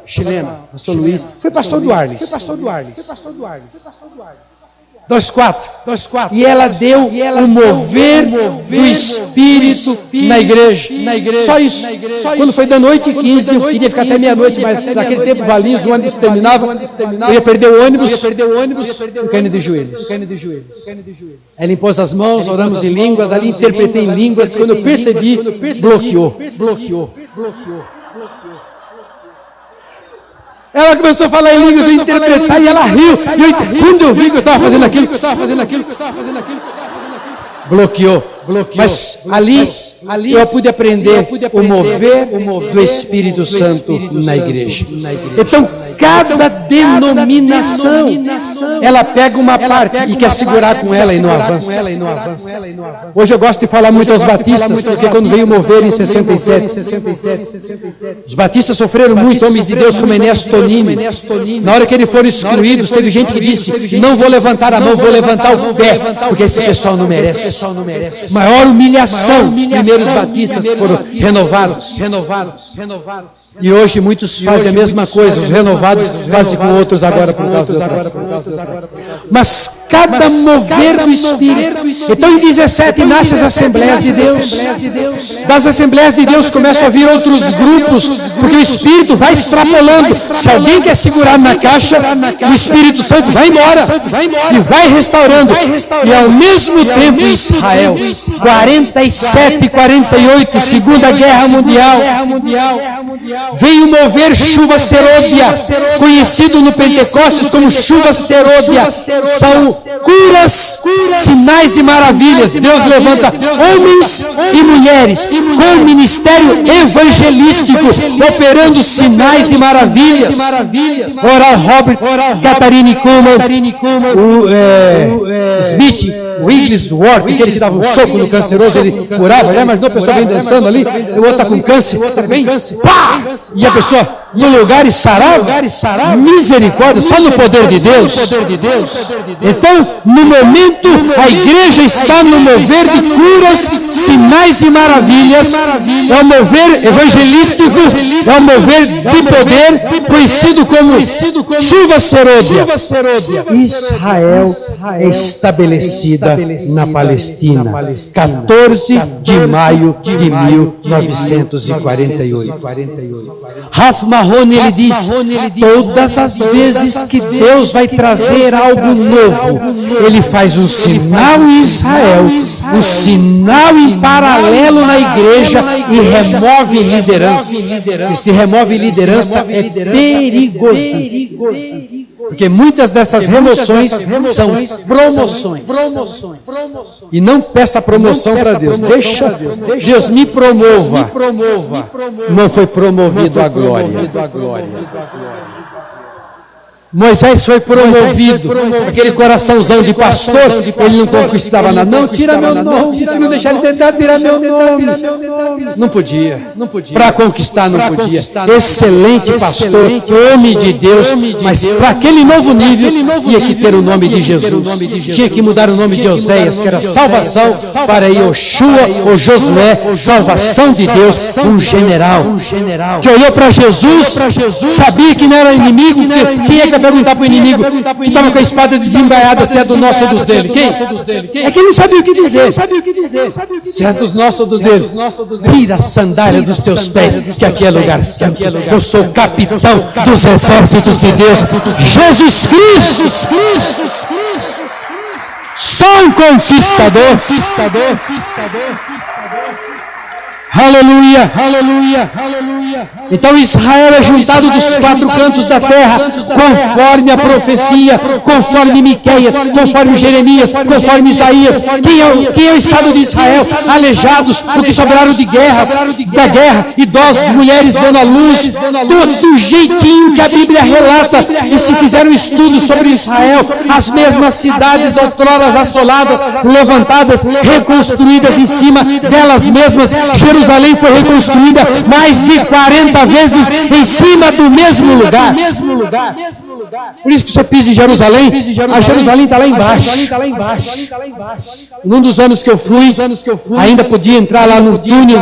pastor Luiz. Foi pastor do Arles. 2,4. E ela deu o mover do Espírito na igreja. Só isso. Quando foi da noite 15, eu queria ficar até meia-noite, mas naquele tempo Valinhos, o ônibus terminava, eu ia perder o ônibus, caindo de joelhos. Ela impôs as mãos, oramos em línguas, ali interpretei em línguas, quando eu percebi, bloqueou. Ela começou a falar em línguas e interpretar, e ela riu. Quando eu vi que eu estava fazendo aquilo, bloqueou. Mas ali eu pude aprender o mover do Espírito Santo na igreja. Então, cada denominação, ela pega uma parte e quer segurar com ela e não avança. Hoje eu gosto de falar muito aos batistas, porque quando veio o mover em 67, os batistas sofreram muito, homens de Deus como Enéas Tonini. Na hora que eles foram excluídos, teve gente que disse: não vou levantar a mão, vou levantar o pé, porque esse pessoal não merece. Maior humilhação, os primeiros batistas foram renovados. E hoje muitos fazem a mesma coisa, os renovados fazem com outros agora por causa de outras coisas. Mas cada mover do Espírito. Então em 17 nascem as Assembleias de Deus. Das Assembleias de Deus começam a vir outros grupos, porque o Espírito vai extrapolando. Se alguém quer segurar na caixa, o Espírito Santo vai embora e vai restaurando. E ao mesmo tempo Israel, 47 e 48, Segunda Guerra Mundial, veio mover chuva serôdia, conhecido no Pentecostes como chuva serôdia. São curas, sinais e maravilhas. Deus levanta homens e mulheres com ministério evangelístico, operando sinais e maravilhas. Oral Roberts, Catherine Kuhlman, Smith, Wigglesworth, aquele que dava um soco no canceroso, ele curava. Já imaginou a pessoa vem dançando ali, o outro está com câncer, vem, pá! E a pessoa no lugar e sarava. Misericórdia, só no poder de Deus. Então, no momento, a igreja está no mover de curas, sinais e maravilhas. É o mover evangelístico, é o mover de poder, conhecido como chuva serôdia. Israel é estabelecida na Palestina, 14 de maio de 1948. Ralph Mahone, ele diz: todas as vezes que Deus vai trazer algo novo, Ele faz um sinal em Israel, um sinal em paralelo na igreja e remove liderança. E se remove liderança é perigosíssimo. Porque muitas dessas remoções são promoções. E não peça promoção para Deus. Deixa Deus me promova. Não foi promovido à glória. Moisés foi promovido, aquele coraçãozão de pastor, ele não conquistava nada. Não, tira meu nome, se não deixar ele tentar tirar meu nome. Não podia. Para conquistar não podia. Excelente pastor, homem de Deus, mas para aquele novo nível, tinha que ter o nome de Jesus. Tinha que mudar o nome de Oséias, que era salvação, para Yoshua ou Josué, salvação de Deus, um general. Que olhou para Jesus, sabia que não era inimigo, quem é que perguntar para o inimigo que estava com a espada desembaiada se é do nosso ou dos dele? Quem? É que não sabia o que dizer. Se é dos nossos ou dos dele, tira a sandália dos teus pés, que aqui é lugar santo. Eu sou o capitão dos exércitos de Deus, Jesus Cristo. Sou um conquistador. Aleluia. Então Israel é juntado dos quatro cantos da terra, conforme a profecia, conforme Miqueias, conforme Jeremias, conforme Isaías. Quem é o estado de Israel? Aleijados, porque sobraram da guerra, idosos, mulheres dando à luz, todo jeitinho que a Bíblia relata. E se fizer um estudo sobre Israel, as mesmas cidades outrora assoladas, levantadas, reconstruídas em cima delas mesmas. Jerusalém foi reconstruída mais de 40 vezes em cima do mesmo lugar. Por isso que você pisa em Jerusalém, a Jerusalém está lá embaixo. Num dos anos que eu fui, ainda podia entrar lá no túnel,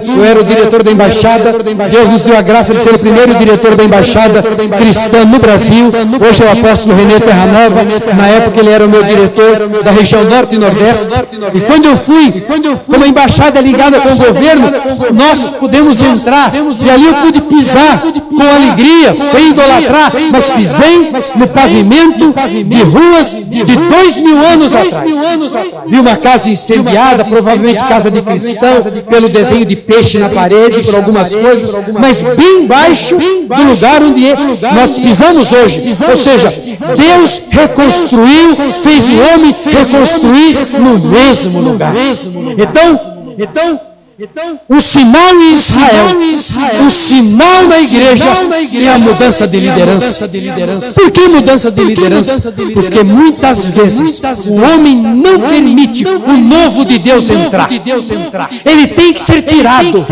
eu era o diretor da embaixada. Deus nos deu a graça de ser o primeiro diretor da embaixada cristã no Brasil. Hoje é o apóstolo René Terranova. Na época ele era o meu diretor da região norte e nordeste. E quando eu fui, como a embaixada ligada com o governo, nós pudemos entrar. E ali eu pude pisar com alegria, sem idolatrar, mas pisei no pavimento de ruas de 2000 anos atrás. Vi uma casa incendiada, provavelmente casa de cristão, pelo desenho de peixe na parede, por algumas coisas, mas bem baixo do lugar onde nós pisamos hoje. Ou seja, Deus reconstruiu, fez o homem reconstruir no mesmo lugar. Então, o sinal em Israel, o sinal na igreja é a mudança de liderança. Por que mudança de liderança? Porque muitas vezes o homem não permite o novo de Deus entrar. Ele tem que ser tirado.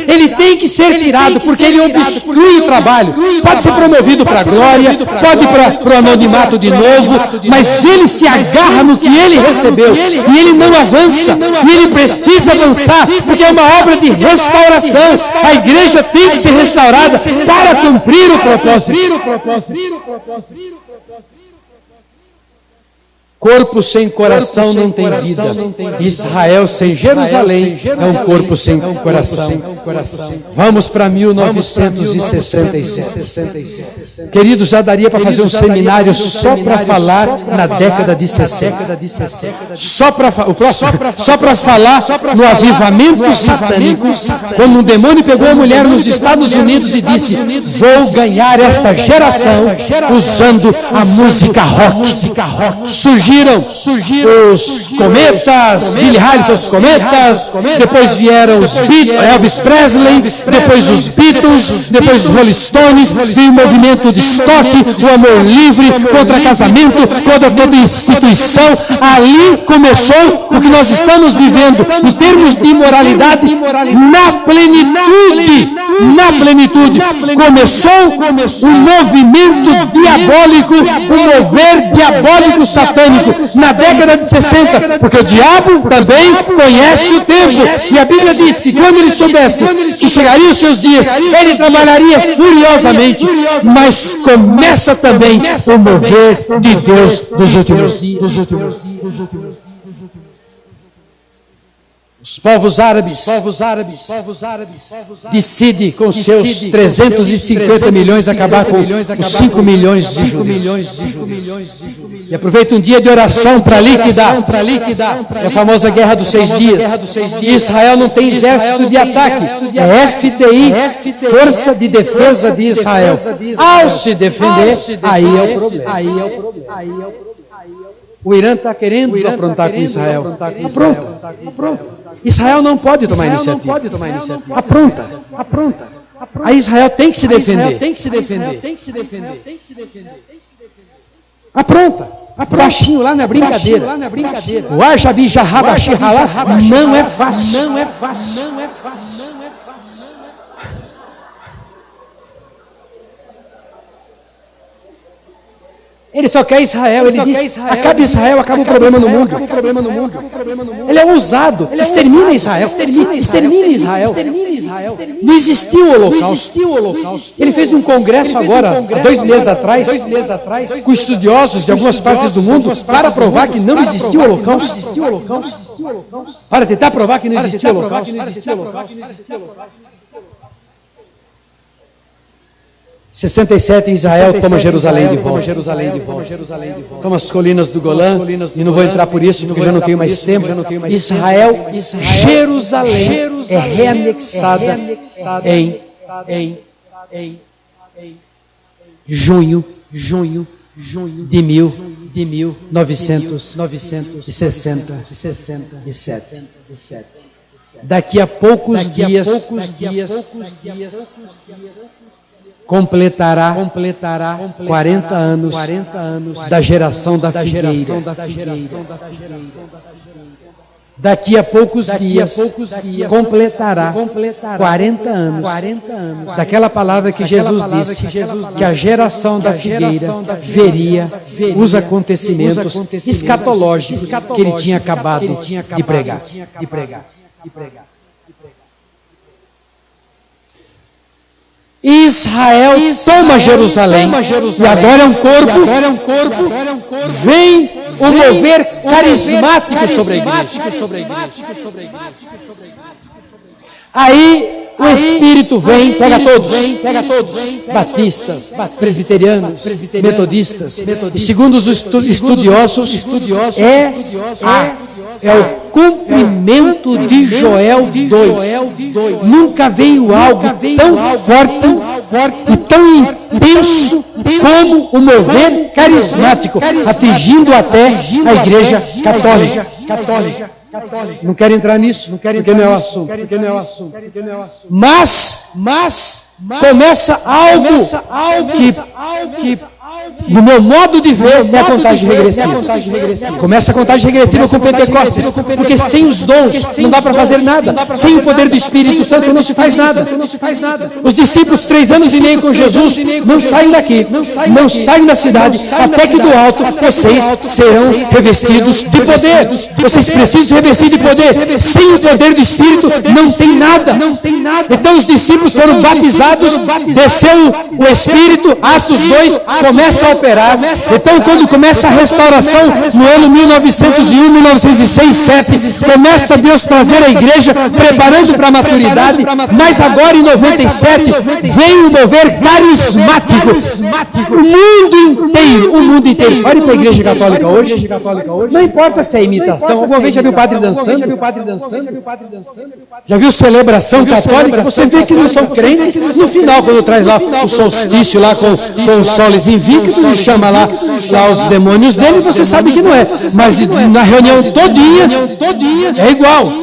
Ele tem que ser tirado porque ele obstrui o trabalho. Pode ser promovido para a glória, pode ir para o anonimato de novo, mas ele se agarra no que ele recebeu e ele não avança. E ele precisa avançar, porque é uma obra de restauração. A igreja tem que ser restaurada para cumprir o propósito. Corpo sem coração não tem vida. Israel sem Jerusalém é um corpo sem coração. Vamos para 1966. Queridos, já daria para fazer um seminário só para falar na década de 60. Só para falar no avivamento satânico, quando um demônio pegou a mulher nos Estados Unidos e disse: vou ganhar esta geração usando a música rock. Surgiram os Cometas, Billy Harris, os Cometas, depois vieram os Elvis Presley, depois os Beatles, depois os Rolling Stones, veio o movimento de estoque, o amor livre, contra casamento, contra toda instituição. Ali começou o que nós estamos vivendo, em termos de imoralidade, na plenitude. Começou o movimento diabólico, o mover diabólico satânico, na década de 60, porque o diabo também conhece o tempo. E a Bíblia diz que quando ele soubesse que chegariam os seus dias, ele trabalharia furiosamente. Mas começa também o mover de Deus dos últimos dias. Os povos árabes decidem com seus 350 milhões acabar com os 5 milhões de judeus. E aproveita um dia de oração para liquidar a famosa Guerra dos 6 Dias. E Israel não tem exército de ataque, é FDI, Força de Defesa de Israel. Ao se defender, aí é o problema. O Irã está querendo aprontar com Israel. Apronta. Israel não pode tomar iniciativa. Apronta. Aí Israel tem que se defender. Apronta. Baixinho lá na brincadeira. O Arjabi Jarrabaxi não é fácil. Ele só quer Israel, ele diz, acaba Israel, acaba o problema no mundo. Ele é ousado, extermina Israel. Não existiu o Holocausto. Ele fez um congresso agora, há 2 meses atrás, com estudiosos de algumas partes do mundo, para provar que não existiu o Holocausto. Para tentar provar que não existiu o Holocausto. 67, Israel toma Jerusalém de volta. Toma as colinas do Golã, e não vou entrar por isso, porque já não tenho mais tempo. Jerusalém é reanexada em em junho de 1967. Daqui a poucos dias completará 40 anos da geração da figueira. Daqui a poucos dias completará 40 anos daquela palavra que Jesus disse, que a geração da figueira veria os acontecimentos escatológicos que ele tinha acabado de pregar. Israel toma Jerusalém e agora é um corpo, vem o mover carismático sobre a igreja. Aí o Espírito vem, pega todos, batistas, presbiterianos, metodistas, e segundo os estudiosos, é o cumprimento de Joel 2. Nunca veio algo tão forte e tão intenso como o mover carismático, atingindo até a Igreja Católica. Não quero entrar nisso, porque não é o assunto. Mas começa algo que no meu modo de ver, é a contagem regressiva. Começa a contagem regressiva com Pentecostes, porque sem os dons não dá para fazer nada. Sem o poder do Espírito Santo não se faz nada. Os discípulos, 3 anos e meio com Jesus, não saem daqui, não saem da cidade, até que do alto vocês serão revestidos de poder. Vocês precisam se revestir de poder. Sem o poder do Espírito não tem nada. Então os discípulos foram batizados, desceu o Espírito, Atos 2, começa a operar. Então, quando começa a restauração, no ano 1901, 1906, 1907, começa Deus trazer a igreja, preparando para a maturidade, mas agora em 97, vem o mover carismático. O mundo inteiro. Olhe para a igreja católica hoje, não importa se é imitação, alguma vez já viu o padre dançando? Já viu celebração católica? Você vê que não são crentes. No final, quando traz lá o solstício, lá com os soles invictos, e chama lá os demônios dele, você sabe que não é. Mas na reunião todinha, é igual.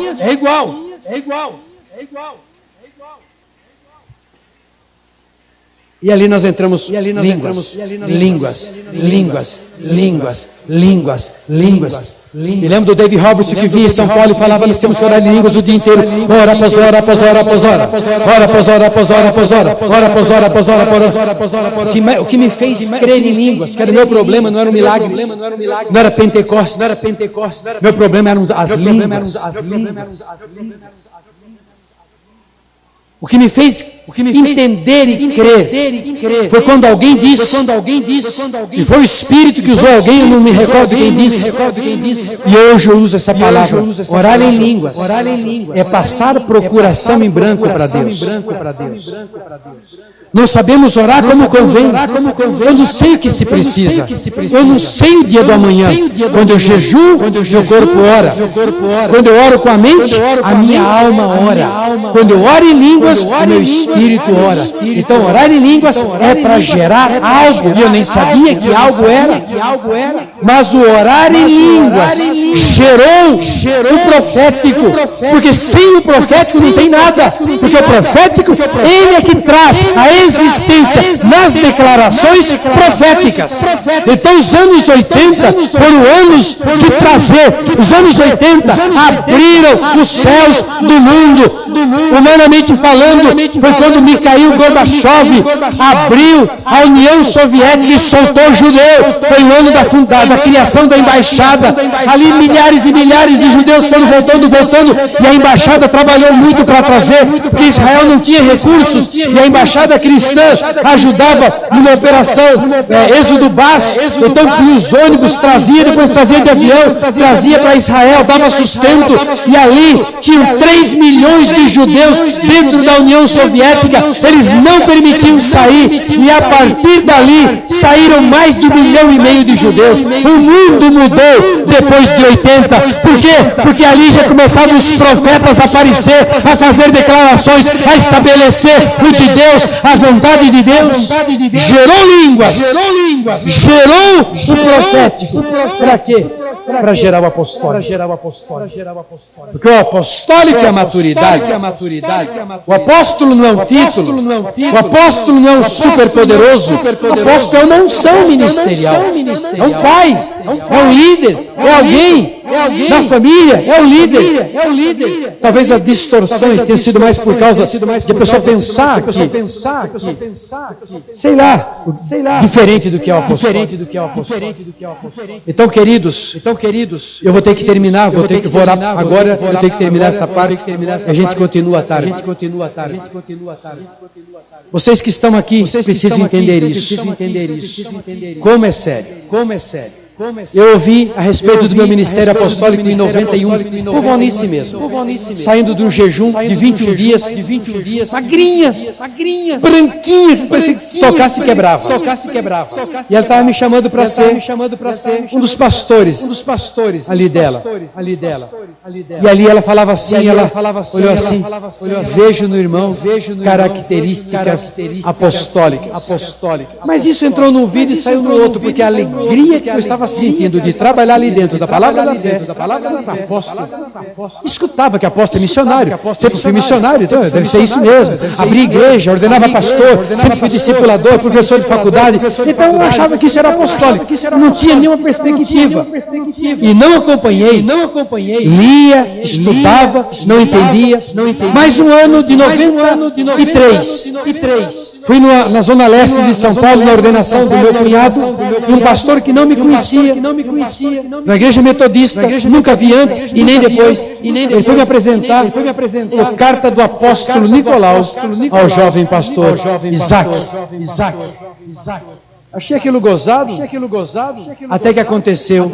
E ali nós entramos, línguas. Me lembro do David Robertson que vinha em São Paulo e falava: nós temos que orar em línguas o dia inteiro. Ora após hora. O que me fez crer em línguas, que era o meu problema, não era um milagre, não era Pentecostes. Meu problema eram as línguas. O que me fez entender e crer foi quando alguém disse, e foi o Espírito que usou alguém, eu não me recordo quem disse, e hoje eu uso essa palavra, orar em línguas, é passar procuração em branco para Deus. Não sabemos orar como convém. Eu não sei o que se precisa. Eu não sei o dia do amanhã. Quando eu jejuo, meu corpo ora. Quando eu oro com a mente, a minha alma ora. Quando eu oro em línguas, o meu espírito ora. Então, orar em línguas é para gerar algo. E eu nem sabia que algo era. Mas o orar em línguas gerou o profético. Porque sem o profético não tem nada. Porque o profético, ele é que traz a existência nas declarações proféticas. Então os anos 80 foram anos de prazer. Os anos 80 abriram os céus do mundo. Humanamente falando, foi quando Mikhail Gorbachev abriu a União Soviética e soltou o judeu. Foi o ano da criação da embaixada. Ali milhares e milhares de judeus foram voltando, e a embaixada trabalhou muito para trazer, porque Israel não tinha recursos, e a embaixada cristã ajudava numa operação Êxodo Bás. Então os ônibus depois trazia de avião, trazia para Israel, dava sustento, e ali tinham 3 milhões de judeus dentro da União Soviética. Eles não permitiam sair, e a partir dali saíram mais de 1,5 milhão de judeus. O mundo mudou depois de 80. Por quê? Porque ali já começavam os profetas a aparecer, a fazer declarações, a estabelecer o de Deus, a vontade de Deus. Gerou línguas, gerou o profético. Para quê? Para gerar o apostólico. Porque o apostólico é a maturidade. O apóstolo não é um título. O apóstolo não é um superpoderoso. O apóstolo é uma unção ministerial. É um pai, é um líder, é alguém na família, é o líder. Talvez as distorções tenham sido mais por causa de a pessoa pensar que, sei lá, diferente do que é o apóstolo. Então, queridos, eu vou ter que terminar, vou orar agora, vou ter que terminar essa parte, e a gente continua à tarde. Vocês que estão aqui precisam entender isso. Como é sério. Eu ouvi a respeito do meu ministério apostólico em 91, por Valnice mesmo, saindo de um jejum de 21 dias, magrinha, branquinha, parecia que tocasse e quebrava. E ela estava me chamando para ser um dos pastores ali dela. E ali ela falava assim, olhou assim, vejo no irmão características apostólicas. Mas isso entrou num vídeo e saiu no outro, porque a alegria que eu estava sentindo de trabalhar ali dentro da palavra da fé, apóstolo. Escutava que apóstolo é missionário. Sempre fui missionário, então deve ser isso mesmo. Abri igreja, ordenava pastor, sempre fui discipulador, professor de faculdade. Então eu achava que isso era apostólico. Não tinha nenhuma perspectiva. E não acompanhei. Lia, estudava, não entendia. Mais um ano de 93. Fui na zona leste de São Paulo, na ordenação do meu cunhado, e um pastor que não me conhecia, na igreja metodista, nunca vi antes e nem depois. Ele foi me apresentar a carta do apóstolo Nicolau ao jovem pastor Isaac. Achei aquilo gozado, até que aconteceu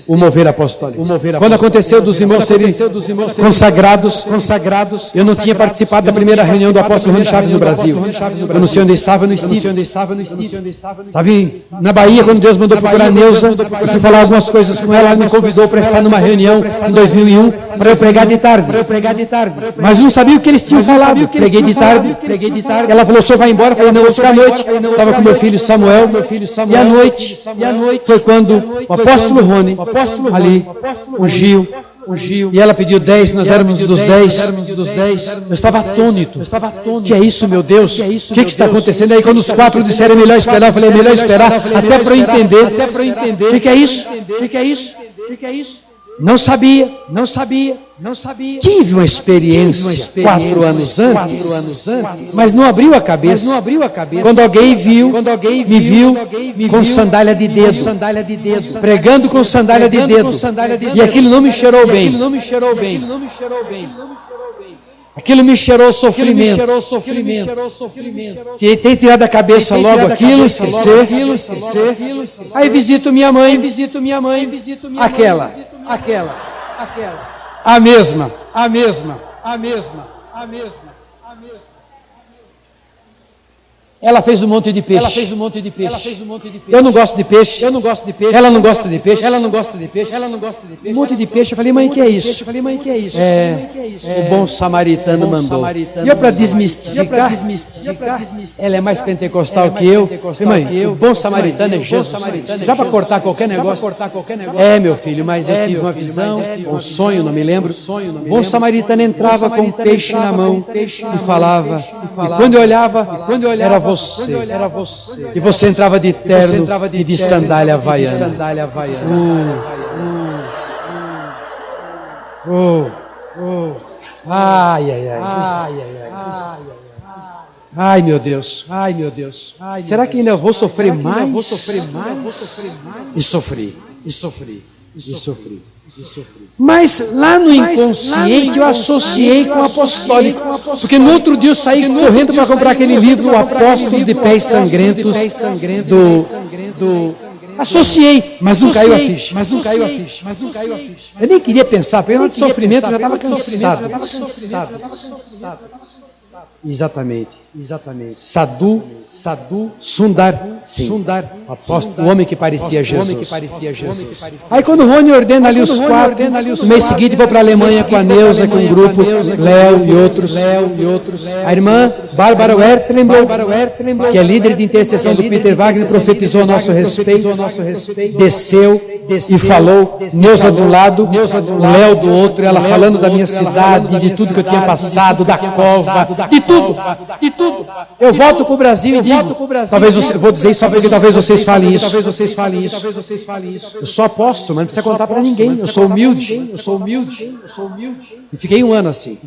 o mover apostólico. Quando aconteceu dos irmãos serem consagrados, eu não tinha participado da primeira reunião do apóstolo Rony Chaves no Brasil. Eu não sei onde estava, no estive. Estava na Bahia, quando Deus mandou procurar a Neuza, eu fui falar algumas coisas com ela, ela me convidou para estar numa reunião em 2001, para eu pregar de tarde. Mas não sabia o que eles tinham falado. Preguei de tarde. Ela falou, o senhor vai embora? Eu falei, não, vou ficar à noite. Estava com meu filho Samuel, e à noite foi quando o apóstolo Rony ali ungiu, e ela pediu 10, nós éramos dos 10. Eu estava atônito. Que é isso, meu Deus? O que está acontecendo? Aí quando os 4 disseram, é melhor esperar, eu falei, é melhor esperar até para eu entender. O que é isso? Não sabia. Tive uma experiência 4 anos antes, mas não abriu a cabeça. Quando alguém me viu com sandália de dedo, pregando com sandália de dedo, e aquilo não me cheirou bem. Aquilo me cheirou sofrimento. Tentei tirar da cabeça logo aquilo, esquecer. Aí visito minha mãe, aquela. A mesma. Ela fez um monte de peixe. Eu não gosto de peixe. Ela não gosta de peixe. Um monte de peixe. Eu falei, mãe, que é isso? O bom samaritano mandou. E eu, para desmistificar, ela é mais pentecostal que eu. Falei, mãe, o bom samaritano é Jesus. Já para cortar qualquer negócio? É, meu filho, mas eu tive uma visão, um sonho, não me lembro. O bom samaritano entrava com um peixe na mão e falava. E quando eu olhava, era você. E você entrava de terno e de sandália havaiana. Ai, meu Deus. Será que ainda vou sofrer mais? E sofri. Mas lá no inconsciente eu associei com o apostólico, porque no outro dia eu saí correndo para comprar aquele livro, O Apóstolo de Pés Sangrentos, associei, mas não caiu a ficha. Eu nem queria pensar, pelo de sofrimento, eu já estava cansado. Exatamente. Exatamente. Sadhu Sundar Singh, o homem que parecia Jesus. Aí quando o Rony ordena ali os 4, no mês seguinte vou para a Alemanha com a Neuza, com um grupo, Léo e outros. A irmã Bárbara Wertlemblom, que é líder de intercessão do Peter Wagner, profetizou a nosso respeito, desceu e falou, Neuza de um lado, Léo do outro, ela falando da minha cidade, de tudo que eu tinha passado, da cova, de tudo. Eu volto para o Brasil e digo, talvez você, vou dizer isso só porque talvez vocês falem isso. Eu sou apóstolo, mas não precisa contar para ninguém. Eu sou humilde. E fiquei um ano assim.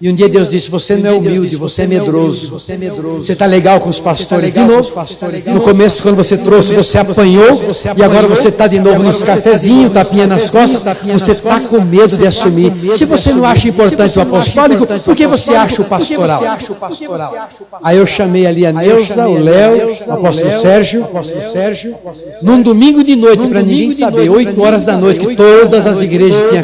E um dia Deus disse, você não é humilde, você é medroso. Você está legal com os pastores de novo. No começo, quando você trouxe, você apanhou. E agora você está de novo nos cafezinhos, tapinha nas costas. Você está com medo de assumir. Se você não acha importante o apostólico, por que você acha o pastoral? Aí eu chamei ali a Neuza, o Léo, o apóstolo Sérgio, num domingo de noite, para ninguém saber, 8 horas da noite, que todas as igrejas tinham.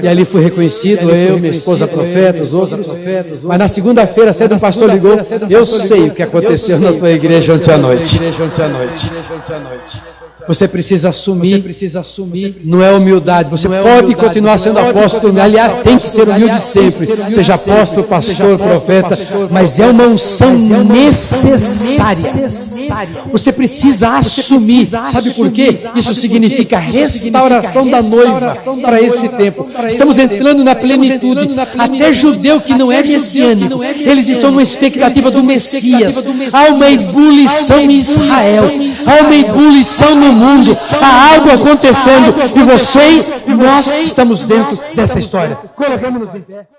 E ali fui reconhecido, eu, minha esposa profeta, os outros. Mas na segunda-feira, cedo, o pastor ligou, eu sei o que aconteceu na tua igreja ontem à noite. Você precisa assumir, não é humildade. Você pode continuar sendo apóstolo, aliás, tem que ser humilde sempre. Seja apóstolo, pastor, profeta, mas é uma unção necessária. Você precisa assumir. Sabe por quê? Isso significa restauração da noiva para esse tempo. Estamos entrando na plenitude. Até judeu que não é messiânico, eles estão numa expectativa do Messias. Há uma ebulição em Israel, há uma ebulição no mundo, há algo acontecendo e vocês e nós estamos dentro dessa história. Colocamos-nos em pé.